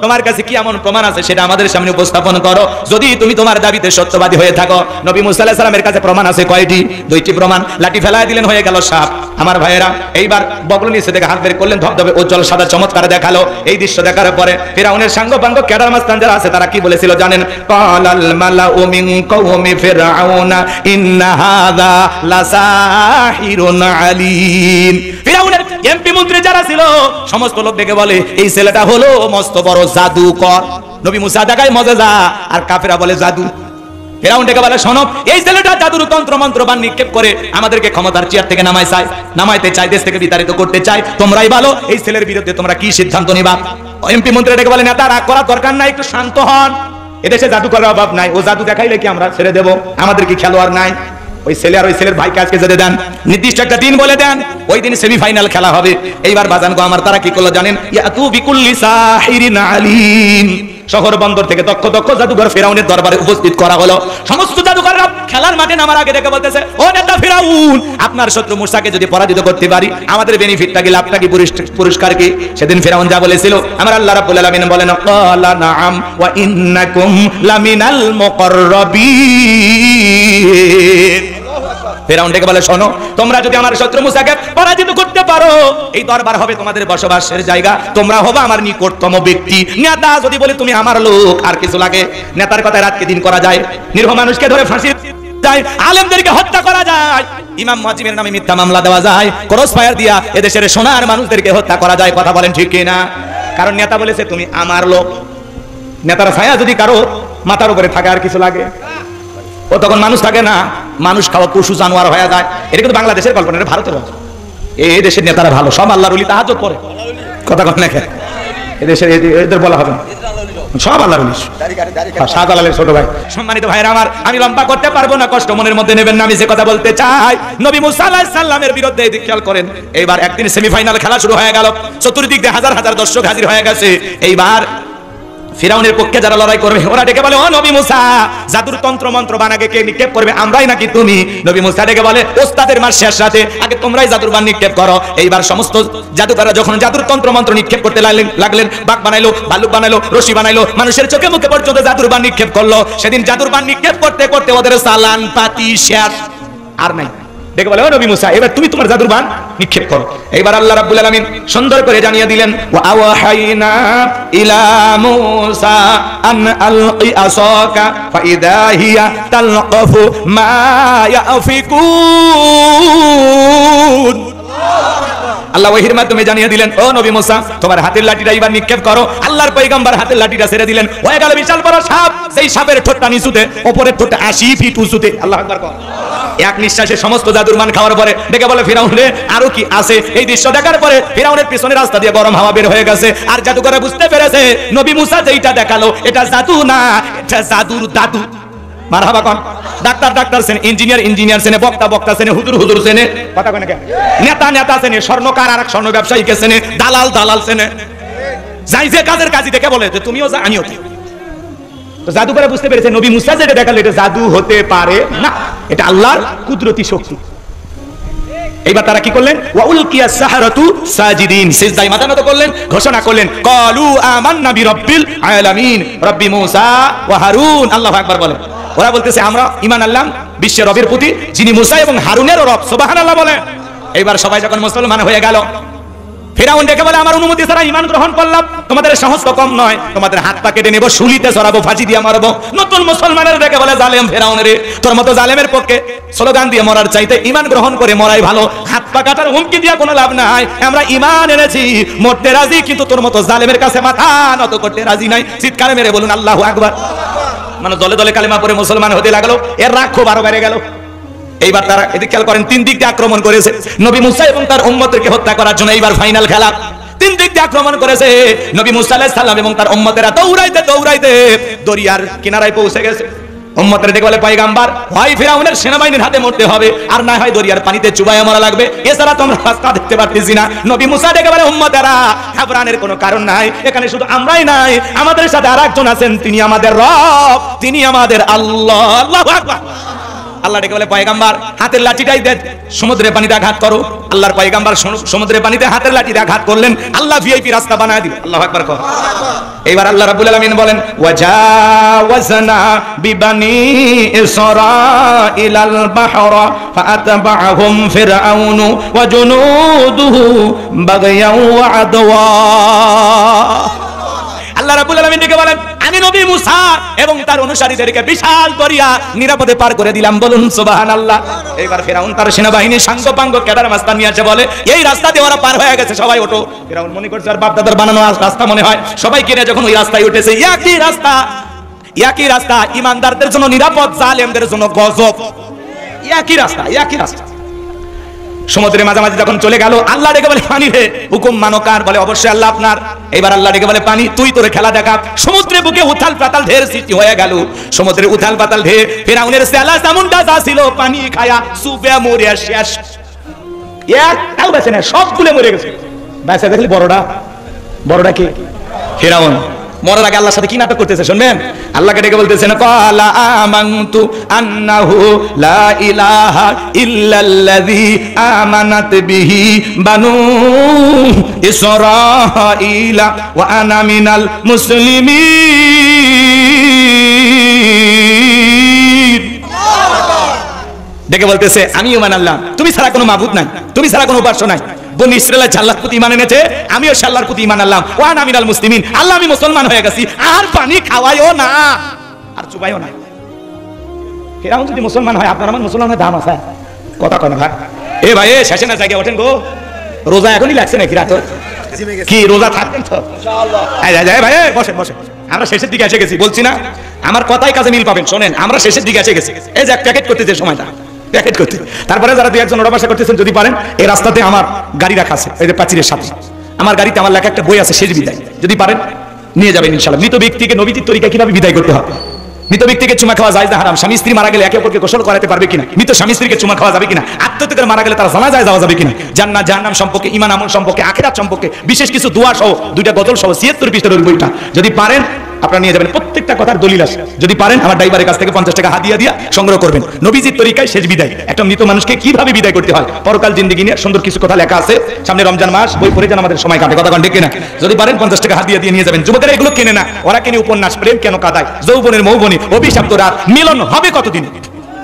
তোমার কাছে কি এমন প্রমাণ আছে সেটা আমাদের সামনে উপস্থাপন করো। যদি তুমি তোমার দাবিতে সত্যবাদী হয়ে থাকো। নবী মুসা আলাইহিস সালামের কাছে প্রমাণ আছে কয়টি? দুইটি প্রমাণ। লাঠি ফেলায় দিলেন, হয়ে গেল সাপ। আমার ভাইয়েরা এইবার বগল নিচে থেকে হাত বের করলেন, ধবধবে উজ্জ্বল সাদা চমৎকার দেখালো। এই দৃশ্য দেখার পরে ফিরআউনের সাঙ্গ পাঙ্গ ক্যাডার মাস্তান যারা আছে তারা কি বলেছিল জানেন? ক্বালাল মালাউ মিন কওমি ফিরআউনা ইন্না হাযা লাসাহিরুন আলীম। ফিরআউনের এমপি মন্ত্রী যারা ছিল সমস্ত লোক ডেকে বলে, এই ছেলেটা হলো মস্ত বড় জাদুকর। নবী মুসা দেখায় মুজিজা, আর কাফেররা বলে জাদু। ফিরআউন ডেকে বলে, শোনো, এই ছেলেটা জাদুর তন্ত্র মন্ত্র বান নিক্ষেপ করে আমাদেরকে ক্ষমতার চেয়ার থেকে নামাইতে চায়, দেশ থেকে বিতাড়িত করতে চায়। তোমরাই বলো এই ছেলের বিরুদ্ধে তোমরা কি সিদ্ধান্ত নিবা? এমপি মন্ত্রী ডেকে বলে, নেতা রাগ করার দরকার নাই, একটু শান্ত হন। এদেশে জাদুকরের অভাব নাই, ও জাদু দেখাইলে কি আমরা ছেড়ে দেব? আমাদের কি খেলোয়াড় নাই? ওই ছেলে আর ওই ছেলের ভাইকে আজকে যেতে দেন, নির্দিষ্ট একটা দিন বলে দেন, ওই দিন সেমিফাইনাল খেলা হবে। এইবার বাজান গো আমার, তারা কি করলো জানেন? ইয়াতু বিকুল্লি সাহিরিন আলিম। শহর বন্দর থেকে দক্ষ দক্ষ জাদুঘর ফেরাউনের দরবারে উপস্থিত করা হলো। সমস্ত জাদুঘররা খেলার মাঠে নামার আগে ডেকে বলতেছে, ও নেতা ফেরাউন, আপনার শত্রু মূসাকে যদি পরাজিত করতে পারি আমাদের বেনিফিটটা কি, লাভটা কি, পুরস্কার কি? সেদিন ফেরাউন যা বলেছিল আমার আল্লাহ রাব্বুল আলামিন বলেন, ক্বালা নাআম ওয়া ইন্নাকুম লামিনাল মুকাররাবিন। ফেরাউন ডেকে বলে, শোনো, তোমরা যদি আমার শত্রু মূসাকে পরাজিত করতে পারো এই দরবার হবে তোমাদের বসবাসের জায়গা, তোমরা হবে আমার নিকটতম ব্যক্তি। নেতা যদি বলে তুমি আমার লোক, আর কিছু লাগে? নেতার কথায় রাতকে দিন করা যায়, নিরীহ মানুষকে ধরে ফাঁসি যায়, আলেমদেরকে হত্যা করা যায়, ইমাম মুয়াজ্জিমের নামে মিথ্যা মামলা দেওয়া যায়, ক্রস ফায়ার দিয়া এদেশের সোনার মানুষদেরকে হত্যা করা যায়। কথা বলেন ঠিক কি না? কারণ নেতা বলেছে তুমি আমার লোক। নেতার ছায়া যদি কারো মাথার উপরে থাকে আর কিছু লাগে? ও তখন মানুষ থাকে না, মানুষ খাওয়া পশু জানোয়ার হয়ে যায়। এটা কিন্তু বাংলাদেশের গল্প না, এটা ভারতের গল্প। এই দেশের নেতারা ভালো, সব আল্লাহর ওলি, তাহাজ্জুদ পড়ে। কথা কন না কেন? এদেশের এদের বলা হবে না, সব আল্লাহর ওলি। শাহজালালের ছোট ভাই। সম্মানিত ভাইরা আমার, আমি লম্বা করতে পারবো না, কষ্ট মনের মধ্যে নেবেন না। আমি যে কথা বলতে চাই, নবী মুসা আলাইহিস সালামের বিরুদ্ধে এই দিক খেয়াল করেন। এইবার একদিন সেমিফাইনাল খেলা শুরু হয়ে গেল, চতুর্দিক দিয়ে হাজার হাজার দর্শক হাজির হয়ে গেছে। এইবার ফিরাউনের পক্ষে যারা লড়াই করবে ওরা ডেকে বলে, ও নবী মুসা, জাদুর তন্ত্র মন্ত্র বানাকে কে নিক্ষেপ করবে, আমরাই নাকি তুমি? নবী মুসা ডেকে বলে, ওস্তাদের মার শেষ রাতে আগে তোমরাই জাদুর বান নিক্ষেপ করো। এইবার সমস্ত জাদুকররা যখন জাদুর তন্ত্র মন্ত্র নিক্ষেপ করতে লাগলেন, বাঘ বানাইলো, ভালুক বানাইলো, রশি বানাইলো, মানুষের চোখে মুখে পর্যন্ত জাদুর বান নিক্ষেপ করলো। সেদিন জাদুর বান নিক্ষেপ করতে করতে ওদের সালান পাতি শেষ, আর নাই। ডেকে বলে, ও নবী মুসা, এবার তুমি তোমার জাদুর বান নিক্ষেপ করো। এইবার আল্লাহ রাব্বুল আলামিন সুন্দর করে জানিয়ে দিলেন, ওয়া আওহাইনা ইলা মুসা আন আলকি আসাকা ফাইদা হিয়া তালকাফু মা ইয়াফিকুন। আল্লাহ ওহীর মাধ্যমে জানিয়ে দিলেন, ও নবী মুসা, তোমার হাতের লাঠিটা এবার নিক্ষেপ করো। আল্লাহর পয়গম্বর হাতের লাঠিটা ছেড়ে দিলেন, হয়ে গেল বিশাল বড় সাপ। সেই সাপের ঠোঁটটা নিচুতে, উপরের ঠোঁটটা 80 ফিট উঁচুতে। আল্লাহু আকবার কর। এক নিঃশ্বাসে সমস্ত জাদুর মান খাওয়ার পরে ডেকে বলে, ফিরাউন রে, আরো কি আছে? এই দৃশ্য দেখার পরে ফিরাউনের পিছনে রাস্তা দিয়ে গরম হাওয়া বের হয়ে গেছে। আর জাদুকররা বুঝতে পেরেছে নবী মুসা যেইটা দেখালো এটা জাদু না, এটা জাদুর দাদু। মারহাবা কোন? ডাক্তার সেনে, ইঞ্জিনিয়ার সেনে, বক্তা সেনে, হুজুর সেনে। কথা কয় না কেন? নেতা সেনে, স্বর্ণকার আর স্বর্ণ ব্যবসায়ীকে সেনে, দালাল সেনে। যাই যে কাজের কাজই দেখে বলে যে তুমিও যা, আমিও। তো জাদুকররা বুঝতে পেরেছে নবী মুসা যেটা দেখালো এটা জাদু হতে পারে না, এটা আল্লাহর কুদরতি শক্তি। এইবার তারা কি করলেন? ওয়া উলকিয়াস সাহারাতু সাজিদিন, সিজদায় মাথা নত করলেন, ঘোষণা করলেন, ক্বালু আমান্না বিরাব্বিল আলামিন, রব্বি মুসা ওয়া হারুন। আল্লাহু আকবার বলেন। ওরা বলতেছে আমরা ঈমান আনলাম বিশ্বের রবের প্রতি, যিনি মুসা এবং হারুনের রব। সুবহানাল্লাহ বলেন। এইবার সবাই যখন মুসলমান হয়ে গেল, ফিরাউন ডেকে বলে, আমার অনুমতি ছাড়া ঈমান গ্রহণ করলাম, তোমাদের সাহস তো কম নয়, তোমাদের হাত পা কেটে নেব, শুলিতে চড়াবো, ফাঁসি দিয়ে মারবো। নতুন মুসলমানের ডেকে বলে, জালেম ফিরাউন রে, তোর মতো জালেমের পক্ষে স্লোগান দিয়ে মরার চাইতে ঈমান গ্রহণ করে মরাই ভালো। হাত পা কাটার হুমকি দিয়ে কোনো লাভ নাই, আমরা ঈমান এনেছি, মরতে রাজি, কিন্তু তোর মতো জালেমের কাছে মাথা নত করতে রাজি নাই। চিৎকার মেরে বলুন আল্লাহু আকবার। মানে দলে দলে কালেমা পড়ে মুসলমান হতে লাগলো, এর রাগ খুব আরো বেড়ে গেল। এইবার তারা এদিকে খেয়াল করেন, তিন দিক দিয়ে আক্রমণ করেছে নবী মুসা এবং তার উম্মতদেরকে হত্যা করার জন্য। এইবার ফাইনাল খেলা, তিন দিক দিয়ে আক্রমণ করেছে। নবী মুসা আলাইহিস সালাম এবং তার উম্মতেরা দৌড়াইতে দৌড়াইতে দরিয়ার কিনারায় পৌঁছে গেছে। উম্মতেরা দেখে বলে, পয়গম্বর, হয় ফিরাউনের সেনাবাহিনীর হাতে মরতে হবে, আর না হয় দরিয়ার পানিতে চুবাইয়া মরা লাগবে, এছাড়া তোমরা রাস্তা দেখতে পারতেছি না। নবী মুসা দেখে বলে, উম্মতেরা, ঘাবড়ানোর কোনো কারণ নাই, এখানে শুধু আমরাই নাই, আমাদের সাথে আরেকজন আছেন, তিনি আমাদের রব, তিনি আমাদের আল্লাহ। আল্লাহু আকবার। আল্লাহ ডেকে বলে, পয়গম্বর, হাতের লাঠিটাই দে, সমুদ্রের পানিতে আঘাত করো। আল্লাহর পয়গম্বর সমুদ্রের পানিতে হাতের লাঠিতে আঘাত করলেন, আল্লাহ ভিআইপি রাস্তা বানায় দিল। আল্লাহু আকবার কর। এইবার আল্লাহ রাব্বুল আলামিন বলেন, ওয়াজাওয়াজনা বিবানি ইসরাঈলাল বাহরা ফাআতবাআহুম ফিরআউনু ওয়া জুনুদুহু বাগয়াও ওয়া আদওয়া। আল্লাহ রাব্বুল আলামিন ডেকে বলেন, আমি নবী মুসা এবং তার অনুসারীদেরকে বিশাল দরিয়া নিরাপদে পার করে দিলাম। বলুন সুবহানাল্লাহ। এবার ফিরাউন তার সেনাবাহিনী সাঙ্গপাঙ্গ কেদার মাস্তান নিয়ে আসে, বলে, এই রাস্তা দিয়ে ওরা পার হয়ে গেছে, সবাই ওঠো। ফিরাউন মনে করছে আর বাপ দাদার বানানো রাস্তা মনে হয়, সবাই কিনে যখন ওই রাস্তায় উঠেছে, একই রাস্তা, ইমানদারদের জন্য নিরাপদ, জালেমদের জন্য গজব। একই রাস্তা। সমুদ্রের মাঝামাঝি যখন চলে গেল, আল্লাহ ডেকে বলে, পানি রে, হুকুম মানো কার? বলে, অবশ্যই আল্লাহ আপনার। এবার আল্লাহ ডেকে বলে, পানি, তুই তোরে খেলা দেখা। সমুদ্রের বুকে উথাল পাতাল ঢের সৃষ্টি হয়ে গেল। সমুদ্রের উথাল পাতাল ঢের ফিরাউনের সেলা যেমনটা যা ছিল, পানি খায়া সুবে মরে শেষ, একটাও বেঁচে না, সবগুলো মরে গেছে। বেঁচে দেখলি বড়টা কি? ফিরাউন। মরার আগে আল্লাহর সাথে কি নাটক করতেছে শুনবেন। আল্লাহকে ডেকে বলতেছেন ক্বালা আমানতু আন্নাহু লা ইলাহা ইল্লাল্লাযী আমানাত বিহি বানু ইসরাঈলা ওয়া আনা মিনাল মুসলিমিন। ডেকে বলতেছে আমি ঈমান আনলাম, তুমি ছাড়া কোনো মাবুদ নাই, তুমি ছাড়া কোনো উপাস্য নাই। বনি ইসরাঈল আল্লাহর প্রতি ঈমান এনেছে, আমিও আল্লাহর প্রতি ঈমান আনলাম। ওয়া আনা মিনাল মুসলিমিন, আল্লাহ আমি মুসলমান হয়ে গেছি। আর পানি খাওয়াইও না, আর চুবাইও না। ফিরাউন যদি মুসলমান হয়, আপনার আমার মুসলমানের দাম আছে? কথা কয় না ভাই। এ ভাই শেষে না জায়গায় ওঠেন গো, রোজা এখনই লাগছে নাকি রাত? কি রোজা থাকবেন তো ইনশাআল্লাহ? ভাই বসেন বসেন, আমরা শেষের দিকে এসে গেছি, বলছি না আমার কথাই কাজে মিল পাবেন। শোনেন, আমরা শেষের দিকে এসে গেছি। এই যে প্যাকেট করতে যে সময়টা প্যাকেট করতে, তারপরে যারা দুই একজন ওরা বাসা করতেছেন, যদি পারেন এই রাস্তাতে আমার গাড়ি রাখা আছে, এই যে প্রাচীরের সাথে আমার গাড়িতে আমার লেখা একটা বই আছে, শেষ বিদায়, যদি পারেন নিয়ে যাবেন ইনশাআল্লাহ। মৃত ব্যক্তিকে নবীজির তরিকা কিভাবে বিদায় করতে হবে, মৃত ব্যক্তিকে চুমা খাওয়া জায়েজ না হারাম, স্বামী স্ত্রী মারা গেলে একে অপরকে গোসল করাতে পারবে কিনা, মৃত স্বামী স্ত্রীকে চুমা খাওয়া যাবে কিনা, আত্মহত্যা মারা গেলে তারা জানাজায় যাওয়া যাবে কিনা, জান্নাত জাহান্নাম সম্পর্কে, ঈমান আমল সম্পর্কে, আখিরাত সম্পর্কে বিশেষ কিছু দোয়া সহ 2টা গজল সহ 76 পৃষ্ঠার ওই বইটা যদি পারেন আপনারা নিয়ে যাবেন। প্রত্যেকটা কথার দলিল আছে, যদি পারেন আমার ড্রাইভারের কাছ থেকে 50 টাকা হাদিয়া দিয়া সংগ্রহ করবেন। নবীজির তরিকায় শেষ বিদায়, একটা মৃত মানুষকে কিভাবে বিদায় করতে হয়, পরকাল জিন্দেগি নিয়ে সুন্দর কিছু কথা লেখা আছে। সামনে রমজান মাস, বই পড়ে যেন আমাদের সময় কাটে, কথা ঠিক কিনা? যদি পারেন 50 টাকা হাদিয়া দিয়ে নিয়ে যাবেন। যুবকেরা এগুলো কেনে না, ওরা কেনে উপন্যাস, প্রেম কেন কাদায়, যৌবনের মৌবনী, অভিশপ্ত রাত, মিলন হবে কতদিন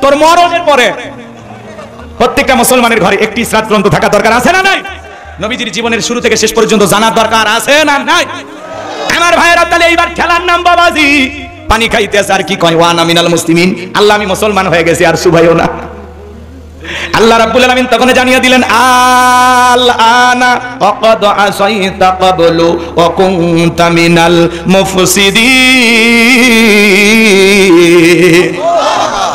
তোর মরণের পরে। প্রত্যেকটা মুসলমানের ঘরে একটি ইসরাত গ্রন্থ থাকা দরকার আছে না নাই? নবীজির জীবনের শুরু থেকে শেষ পর্যন্ত জানার দরকার আছে না নাই? আমার ভাইয়েরা, তাহলে এইবার খেলার নাম বাবাজি, পানি খাইতেছে আর কি কয় ওয়া আনা মিনাল মুসলিমিন, আল্লাহ আমি মুসলমান হয়ে গেছি, আর সুভাইও না। আল্লাহ রাব্বুল আলামিন তখন জানিয়ে দিলেন আল আনা ওয়াকাদ আসাইতা ক্বাবলু ওয়া কুনতা মিনাল মুফসিদিন।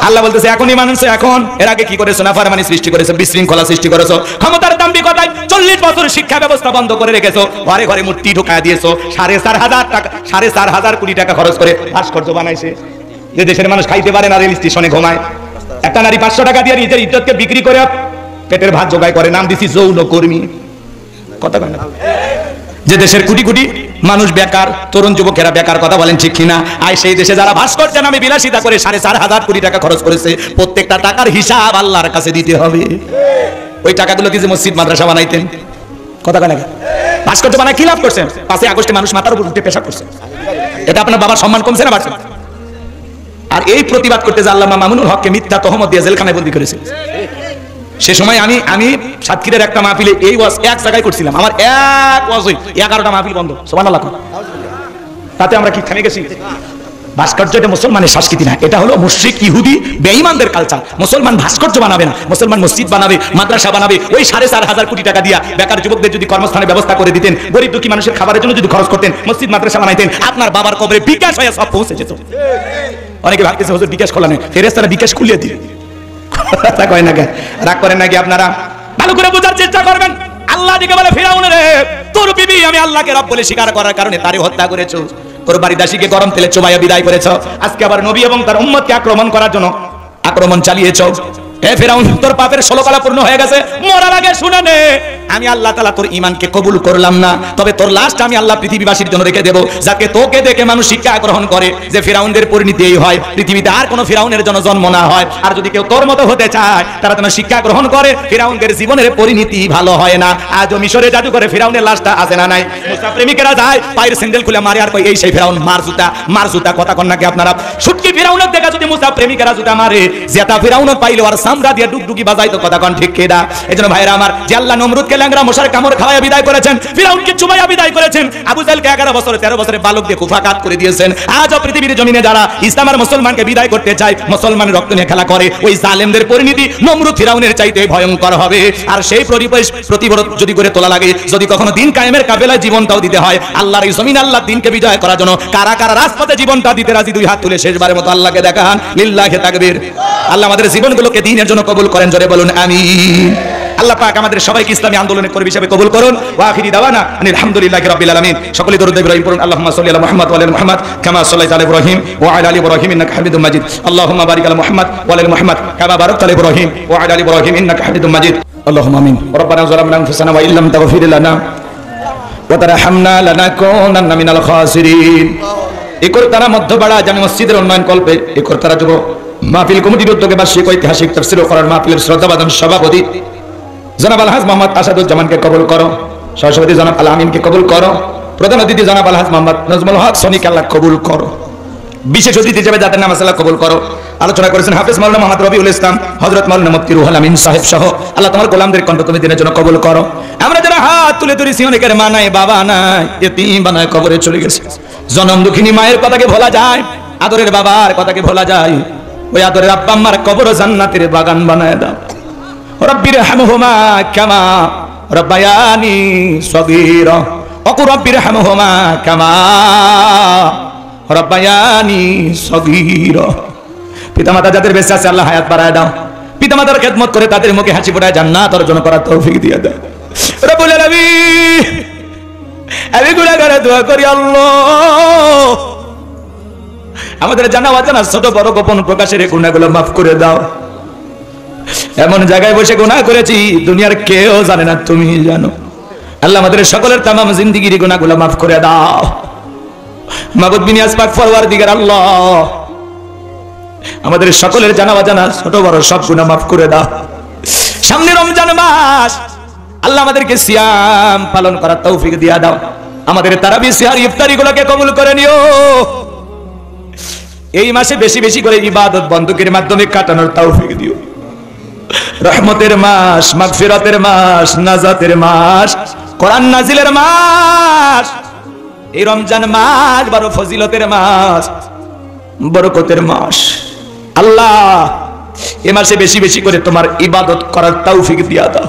আল্লাহ বলতেছে এখনই মানুষ, এখন এর আগে কি করেছো? নাফরমানি সৃষ্টি করেছো, বিশৃঙ্খলা সৃষ্টি করেছো, ক্ষমতার দাম্ভিকতায় 40 বছর শিক্ষা ব্যবস্থা বন্ধ করে রেখেছো, ঘরে ঘরে মূর্তি ঢুকায় দিয়েছো, 4,500 টাকা 4,500 কোটি টাকা খরচ করে ভাস্কর্য বানাইছে, যে দেশের মানুষ খাইতে পারে না, রেল স্টেশনে ঘুমায়। একটা নারী 500 টাকা দিয়ে নিজের ইজ্জতকে বিক্রি করে পেটের ভাত জোগাড় করে, নাম দিছি যৌন কর্মী। কথা বলেন না? যে দেশের কোটি কোটি মানুষ বেকার, তরুণ যুবকেরা বেকার, কথা বলেন ঠিক কিনা? আর সেই দেশে যারা ভাস্কর্য নামে বিলাসিতা করে 4,500 কোটি টাকা খরচ করেছে, প্রত্যেকটা টাকার হিসাব আল্লাহর কাছে দিতে হবে। ওই টাকাগুলো কি যে মসজিদ মাদ্রাসা বানাইতেন? কথা বলেন না? ভাস্কর্য বানায় কি লাভ করছেন? 5 আগস্টে মানুষ মাথার উপর উঠে পেশাব করছে, এটা আপনার বাবার সম্মান কমছে না বাড়ছে? আর এই প্রতিবাদ করতে যে আল্লামা মামুনুল হককে মিথ্যা তহমত দিয়ে জেলখানায় বন্দী করেছে। সে সময় আমি সাতক্ষীরার একটা মাহফিলে এই ওয়াজ এক জায়গায় করছিলাম, আমার এক ওয়াজই 11টা মাহফিল বন্ধ। সুবহানাল্লাহ। তাতে আমরা কি থেমে গেছি? ভাস্কর্য এটা মুসলমানের সংস্কৃতি না, এটা হলো মুশরিক ইহুদি বেঈমানদের কালচার। মুসলমান ভাস্কর্য বানাবে না, মুসলমান মসজিদ বানাবে, মাদ্রাসা বানাবে। ওই 4,500 কোটি টাকা দিয়া বেকার যুবকদের যদি কর্মস্থানের ব্যবস্থা করে দিতেন, গরিব দুঃখী মানুষের খাবারের জন্য যদি খরচ করতেন, মসজিদ মাদ্রাসা বানাইতেন, আপনার বাবার কবরে বিকাশ হয়ে সব পৌঁছে যেত। অনেকে ভাবতেছে হুজুর বিকাশ খোলা নেই, ফেরেশতারা বিকাশ খুলিয়ে দিবে। কথা কয় না, রাগ করেন নাকি আপনারা? ভালো করে বোঝার চেষ্টা করবেন। আল্লাহ দিকে বলে ফিরাউনের তোর বিবি আমি আল্লাহকে রব বলে স্বীকার করার কারণে তারে হত্যা করেছো, তোর বাড়ি দাসীকে গরম তেলে চুবাইয়া বিদায় করেছো, আজকে আবার নবী এবং তার উম্মতকে আক্রমণ করার জন্য আক্রমণ চালিয়েছো। হে ফিরাউন, তোর পাপের 16 কলা পূর্ণ হয়ে গেছে। মরার আগে শুনে নে, আমি আল্লাহ তাআলা তোর ঈমানকে কবুল করলাম না, তবে তোর লাশটা আমি আল্লাহ পৃথিবীবাসীর জন্য রেখে দেব, যাতে তোকে দেখে মানুষ শিক্ষা গ্রহণ করে যে ফিরাউনদের পরিণতি এই হয়, পৃথিবীতে আর কোনো ফিরাউনের জন্য জন্ম না হয়। আর যদি কেউ তোর মতো হতে চায়, তারা যেন শিক্ষা গ্রহণ করে ফিরাউনদের জীবনের পরিণতি ভালো হয় না। আজও মিশরে জাদু করে ফিরাউনের লাশটা আছে না নাই? মুসা প্রেমিকেরা যায় পায়ের স্যান্ডেল খুলে মারে আর কই এই সেই ফিরাউন, মার জুতা। কথা কন নাকি আপনারা? শুটকি ফিরাউনের দেখা যদি মুসা প্রেমিকেরা জুতা মারে, জেতা ফিরাউন পাইলে আর সামরা দিয়ে ডুগডুগি বাজাইতো। কথা কন ঠিক কিনা? এজন্য ভাইরা আমার, যে আল্লাহ নমরুদকে ল্যাংড়া মশার কামড় খাওয়ায়া বিদায় করেছেন, ফিরাউনকে চুবাইয়া বিদায় করেছেন, আবু জাহেলকে 11 বছর 13 বছরে বালক দিয়ে কুফাকাত করে দিয়েছেন। আজও পৃথিবীর জমিনে যারা ইসলাম আর মুসলমানকে বিদায় করতে চায়, মুসলমানের রক্ত নিয়ে খেলা করে, ওই জালেমদের পরিণতি নমরুদ ফিরাউনের চাইতে ভয়ঙ্কর হবে। আর সেই প্রতিরোধ যদি করে তোলা লাগে, যদি কখনো দিন কায়েমের কাফেলায় জীবনটাও দিতে হয়, আল্লাহর এই জমিন আল্লাহর দিনকে বিজয় করার জন্য কারা কারা রাজপথে জীবনটা দিতে রাজি, 2 হাত তুলে শেষবারের মতো আল্লাহকে দেখান। লিল্লাহি তাকবীর। আল্লাহ আমাদের জীবনগুলোকে দ্বীনের জন্য কবুল করেন, জোরে বলুন আমিন। আল্লাহ পাক আমাদের সবাইকে ইসলামী আন্দোলনের কর্মী হিসেবে কবুল করুন। ওয়া আখিরি দাওয়ানা আলহামদুলিল্লাহি রাব্বিল আলামিন। সকলে দরুদ ইব্রাহিম পড়ুন। আল্লাহুম্মা সাল্লি আলা মুহাম্মাদ ওয়া আলা মুহাম্মাদ কামা সাল্লাইতা আলা ইব্রাহিম ওয়া আলা আলি ইব্রাহিম ইন্নাকা হামিদুম মাজিদ। আল্লাহুম্মা বারিক আলা মুহাম্মাদ ওয়া আলা মুহাম্মাদ কামা বারাকতা আলা ইব্রাহিম ওয়া আলা আলি ইব্রাহিম ইন্নাকা হামিদুম মাজিদ। আল্লাহুম্মা আমিন। রব্বানা যালামনা আনফুসানা ওয়া ইল্লাম তাগফির লানা ওয়া তারহামনা লানাকুনান্না মিনাল খাসিরিন। এই কর্তারা মধ্যপাড়া জামে মসজিদের উন্নয়ন কল্পে এই কর্তারা যুব মাহফিল কমিটির উদ্যোগে বার্ষিক ঐতিহাসিক তাফসীর ও কোরআন মাহফিলের শ্রদ্ধাভাজন সভাপতি জনাব আলহাজ মোহাম্মদ আসাদুজ্জামানকে কবুল করো, সহসভাপতি জনাব আল আমিনকে কবুল করো, প্রধান অতিথি জনাব আলহাজ মোহাম্মদ নজমুল হক সনিকে আল্লাহ কবুল করো, বিশেষ অতিথি হিসেবে যাদের নাম আছে আল্লাহ কবুল করো। আলোচনা করেছেন হাফেজ মাওলানা মোহাম্মদ রবিউল ইসলাম, হযরত মাওলানা মুফতি রুহুল আমিন সাহেব সহ। আল্লাহ তোমার গোলামদের কণ্ঠ তুমি দিনের জন্য কবুল করো। আমরা যারা হাত তুলে ধরেছি অনেকের মা নাই, বাবা নাই, এতিম বানায় কবরে চলে গেছে। জনম দুঃখিনী মায়ের কথাকে ভোলা যায়, আদরের বাবার কথাকে ভোলা যায়। ওই আদরের আব্বা আম্মার কবর জান্নাতের বাগান বানায় দাও। রব্বির হামহুমা কামা রব্বায়ানি সগীরা ওয়া রব্বির হামহুমা কামা রব্বায়ানি সগীরা। পিতামাতা যাদের বেঁচে আছে আল্লাহ হায়াত বাড়ায় দাও। পিতামাতার খেদমত করে তাদের মুখে হাসি ফোটায় জান্নাত অর্জন করার তৌফিক দিয়ে দাও রব্বুল আলামিন। আমি গুনাহগার দোয়া করি আল্লাহ আমাদের জানা অজানা ছোট বড় গোপন প্রকাশের গুনাহগুলো মাফ করে দাও। এমন জায়গায় বসে গুনাহ করেছি দুনিয়ার কেউ জানে না, তুমি জানো। আল্লাহ আমাদের সকলের তামাম জিন্দেগির গুনাহগুলো মাফ করে দাও। মাবুদ বিনিয়াজ পাক পরওয়ারদিগার আল্লাহ আমাদের সকলের জানা অজানা ছোট বড় সব গুনাহ মাফ করে দাও। সামনে রমজান মাস, আল্লাহ আমাদেরকে সিয়াম পালন করার তৌফিক দিয়া দাও। আমাদের তারাবি সিহার ইফতারি গুলোকে কবুল করে নিও। এই মাসে বেশি বেশি করে ইবাদত বন্দুকের মাধ্যমে কাটানোর তৌফিক দিও। রহমতের মাস, মাগফিরাতের মাস, নাজাতের মাস, কোরআন নাজিলের মাস। এই রমজান মাস বড় ফজিলতের মাস, বরকতের মাস। আল্লাহ এই মাসে বেশি বেশি করে তোমার ইবাদত করার তৌফিক দিয়া দাও।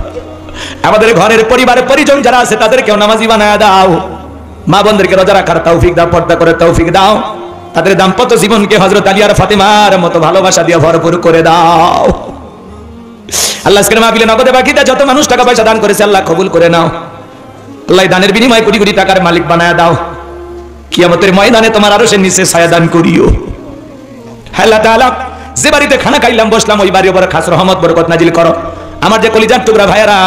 আমাদের ঘরের পরিবারের পরিজন যারা আছে তাদেরকেও নামাজি বানায় দাও। মা বোনদেরকে রোজা রাখার তৌফিক দাও, পর্দা করে তৌফিক দাও। তাদের দাম্পত্য জীবনকে হযরত আলী আর ফাতেমার মতো ভালোবাসা দিয়ে ভরপুর করে দাও। আল্লাহ আজকের মাহফিলে নগদে বাকিতে যত মানুষ টাকা পয়সা দান করেছে আল্লাহ কবুল করে নাও। আল্লাহ দানের বিনিময়ে কোটি কোটি টাকার মালিক বানায় দাও। কিয়ামতের ময়দানে তোমার আরশের নিচে ছায়া দান করিও। আল্লাহ তাআলা যে বাড়িতে খানা খাইলাম বসলাম ওই বাড়ির উপর খাস রহমত বরকত নাজিল করো। আমার যে কলিজার টুকরা ভাইয়েরা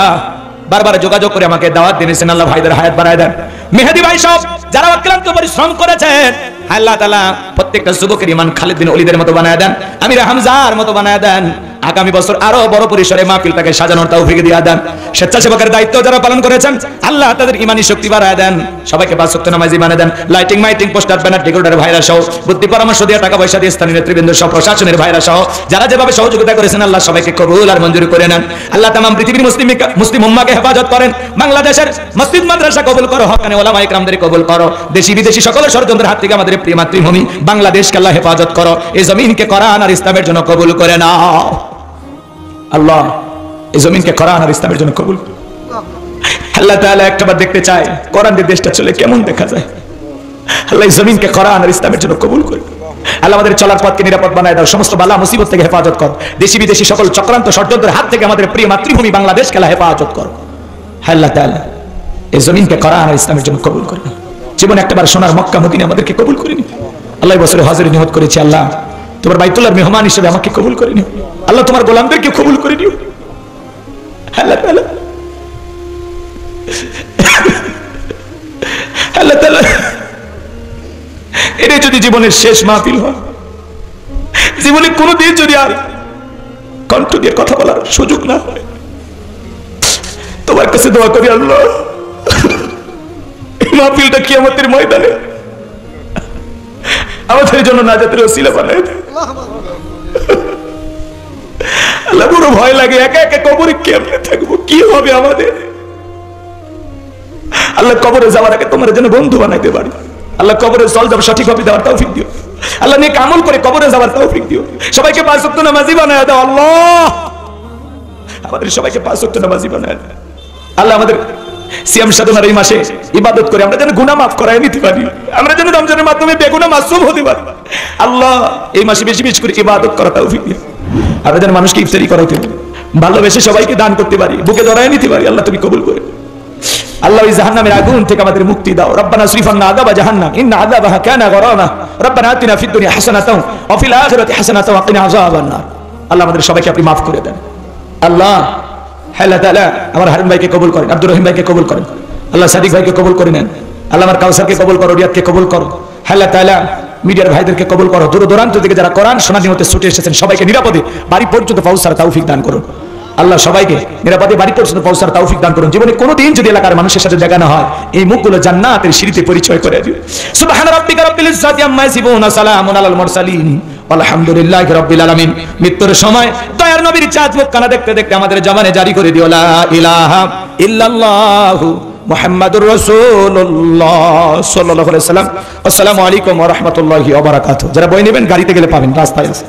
বারবার যোগাযোগ করে আমাকে দাওয়াত দিয়েছেন, আল্লাহ ভাইদের হায়াত বাড়ায় দেন। মেহেদী ভাই সব যারা অক্লান্ত পরিশ্রম করেছেন আল্লাহ তাআলা প্রত্যেকটা যুবকের ঈমান খালিদ বিন ওলীদের মতো বানায় দেন, আমির হামজার মতো বানায় দেন। আগামী বছর আরো বড় পরিসরে মাহফিলটাকে সাজানোর তৌফিক দিয়ে দেন। স্বেচ্ছাসেবকের দায়িত্ব যারা পালন করেছেন আল্লাহ তাদের ঈমানি শক্তি বাড়ায় দেন। সবাইকে পাঁচ ওয়াক্ত নামাজি বানায় দেন। লাইটিং মাইটিং পোস্টার ব্যানার ডেকোরেটর ভাইরা সহ, বুদ্ধি পরামর্শ দিয়ে টাকা পয়সা দিয়ে স্থানীয় নেতৃবৃন্দ সহ, প্রশাসনের ভাইরা সহ যারা যেভাবে সহযোগিতা করেছেন আল্লাহ সবাইকে কবুল আর মঞ্জুর করে নেন। আল্লাহ তামাম পৃথিবীর মুসলিম উম্মাহকে হেফাজত করেন। বাংলাদেশের মসজিদ মাদ্রাসা কবুল করো, হকানে ওলামা ইকরামদের কবুল করো। দেশি বিদেশি সকলের ষড়যন্ত্রের হাত থেকে আমাদের প্রিয় মাতৃভূমি বাংলাদেশকে আল্লাহ হেফাজত করো। এই জমিনকে কোরআন আর ইসলামের জন্য কবুল করে নাও। আল্লাহ এই জমিনকে কোরআন আর ইসলামের জন্য কবুল। আল্লাহ তাআলা একটাবার দেখতে চায় কোরআন দিয়ে দেশটা চলে কেমন দেখা যায়। আল্লাহ এই জমিনকে কোরআন আর ইসলামের জন্য কবুল করে। আল্লাহ আমাদের চলার পথকে নিরাপদ বানায় দাও। সমস্ত বালা মুসিবত থেকে হেফাজত কর। দেশি বিদেশি সকল চক্রান্ত ষড়যন্ত্রের হাত থেকে আমাদের প্রিয় মাতৃভূমি বাংলাদেশকে আল্লাহ হেফাজত কর। আল্লাহ তাআলা এই জমিনকে কোরআন আর ইসলামের জন্য কবুল করে। জীবনে একটাবার সোনার মক্কা মদিনা আমাদেরকে কবুল করে নিও। আল্লাহ বছরে হজরে নিয়ত করেছি, আল্লাহ তোমার বাইতুল্লাহর মেহমান হিসেবে আমাকে কবুল করে নিও। আল্লাহ তোমার গোলামদেরকে কবুল করে নিও। আল্লাহ তাআলা আল্লাহ তাআলা এটা যদি জীবনের শেষ মাহফিল হয়, জীবনে কোনোদিন যদি আর কণ্ঠ দিয়ে কথা বলার সুযোগ না হয়, তোমার কাছে দোয়া করি আল্লাহ এই মাহফিলটা কিয়ামতের ময়দানে আমাদের জন্য নাজাতের ওসিলা বানায় দেয়। আল্লাহ বড় ভয় লাগে, একা একা কবরে কেমনে থাকবো, কি হবে আমাদের। আল্লাহ কবরে যাওয়ার আগে তোমার জন্য বন্ধু বানাইতে পারি। আল্লাহ কবরে চল যাব সঠিকভাবে দেওয়ার তৌফিক দিও। আল্লাহ নেক আমল করে কবরে যাওয়ার তৌফিক দিও। সবাইকে পাঁচ ওয়াক্ত নামাজি বানায় দাও। আল্লাহ আমাদের সবাইকে পাঁচ ওয়াক্ত নামাজি বানায় দাও। আল্লাহ আমাদের সিয়াম সাধনার এই মাসে ইবাদত করে আমরা যেন গুনাহ মাফ করায় নিতে পারি। আমরা যেন রমজানের মাধ্যমে বেগুনাহ মাসুম হতে পারি। আল্লাহ এই মাসে বেশি বেশি করে ইবাদত করা তৌফিক দিও। আমরা যেন মানুষকে ইফতারি করাইতে পারি, ভালোবেসে সবাইকে দান করতে পারি, বুকে ধরায় নিতে পারি। আল্লাহ তুমি কবুল করে। আল্লাহ এই জাহান্নামের আগুন থেকে আমাদের মুক্তি দাও। রব্বানা সরিফ আন্না আযাবা জাহান্নাম ইন্না আযাবাহা কানা গরামা। রব্বানা আতিনা ফিদ দুনিয়া হাসানাতাও ওয়া ফিল আখিরাতি হাসানাতাও ওয়া কিনা আযাবান নার। আল্লাহ আমাদের সবাইকে আপনি মাফ করে দেন। আল্লাহ আল্লাহ তাআলা আমার হারুন ভাইকে কবুল করেন, আব্দুর রহিম ভাইকে কবুল করেন। আল্লাহ সাদিক ভাইকে কবুল করে নেন, আল্লাহ আমার কাউসারকে কবুল করো, রিয়াদকে কবুল করো, আল্লাহ তাআলা মিডিয়ার ভাইদেরকে কবুল করো, দূর দূরান্ত থেকে যারা কোরআন শোনার নিয়তে ছুটে এসেছেন সবাইকে নিরাপদে বাড়ি পর্যন্ত পৌঁছার তৌফিক দান করুন। আল্লাহ সবাইকে নিরাপদে বাড়ি পর্যন্ত পৌঁছার তৌফিক দান করুন। জীবনে কোনোদিন যদি এলাকার মানুষের সাথে দেখা না হয়, এই মুখগুলো জান্নাতের সিঁড়িতে পরিচয় করে দিও। সুবহান রাব্বিকা রাব্বিল ইজ্জাতি আম্মা ইয়াসিফুন, সালামুন আলাল মুরসালিন, আলহামদুলিল্লাহি রাব্বিল আলামিন। মৃত্যুর সময় দয়ার নবীর চাঁদ মুখখানা দেখতে দেখতে আমাদের জবানে জারি করে দিও লা ইলাহা ইল্লাল্লাহু মুহাম্মাদুর রাসূলুল্লাহ সাল্লাল্লাহু আলাইহি ওয়াসাল্লাম। আসসালামু আলাইকুম ওয়া রাহমাতুল্লাহি ওয়া বারাকাতুহু। যারা বই নেবেন গাড়িতে গেলে পাবেন, রাস্তায় আছে।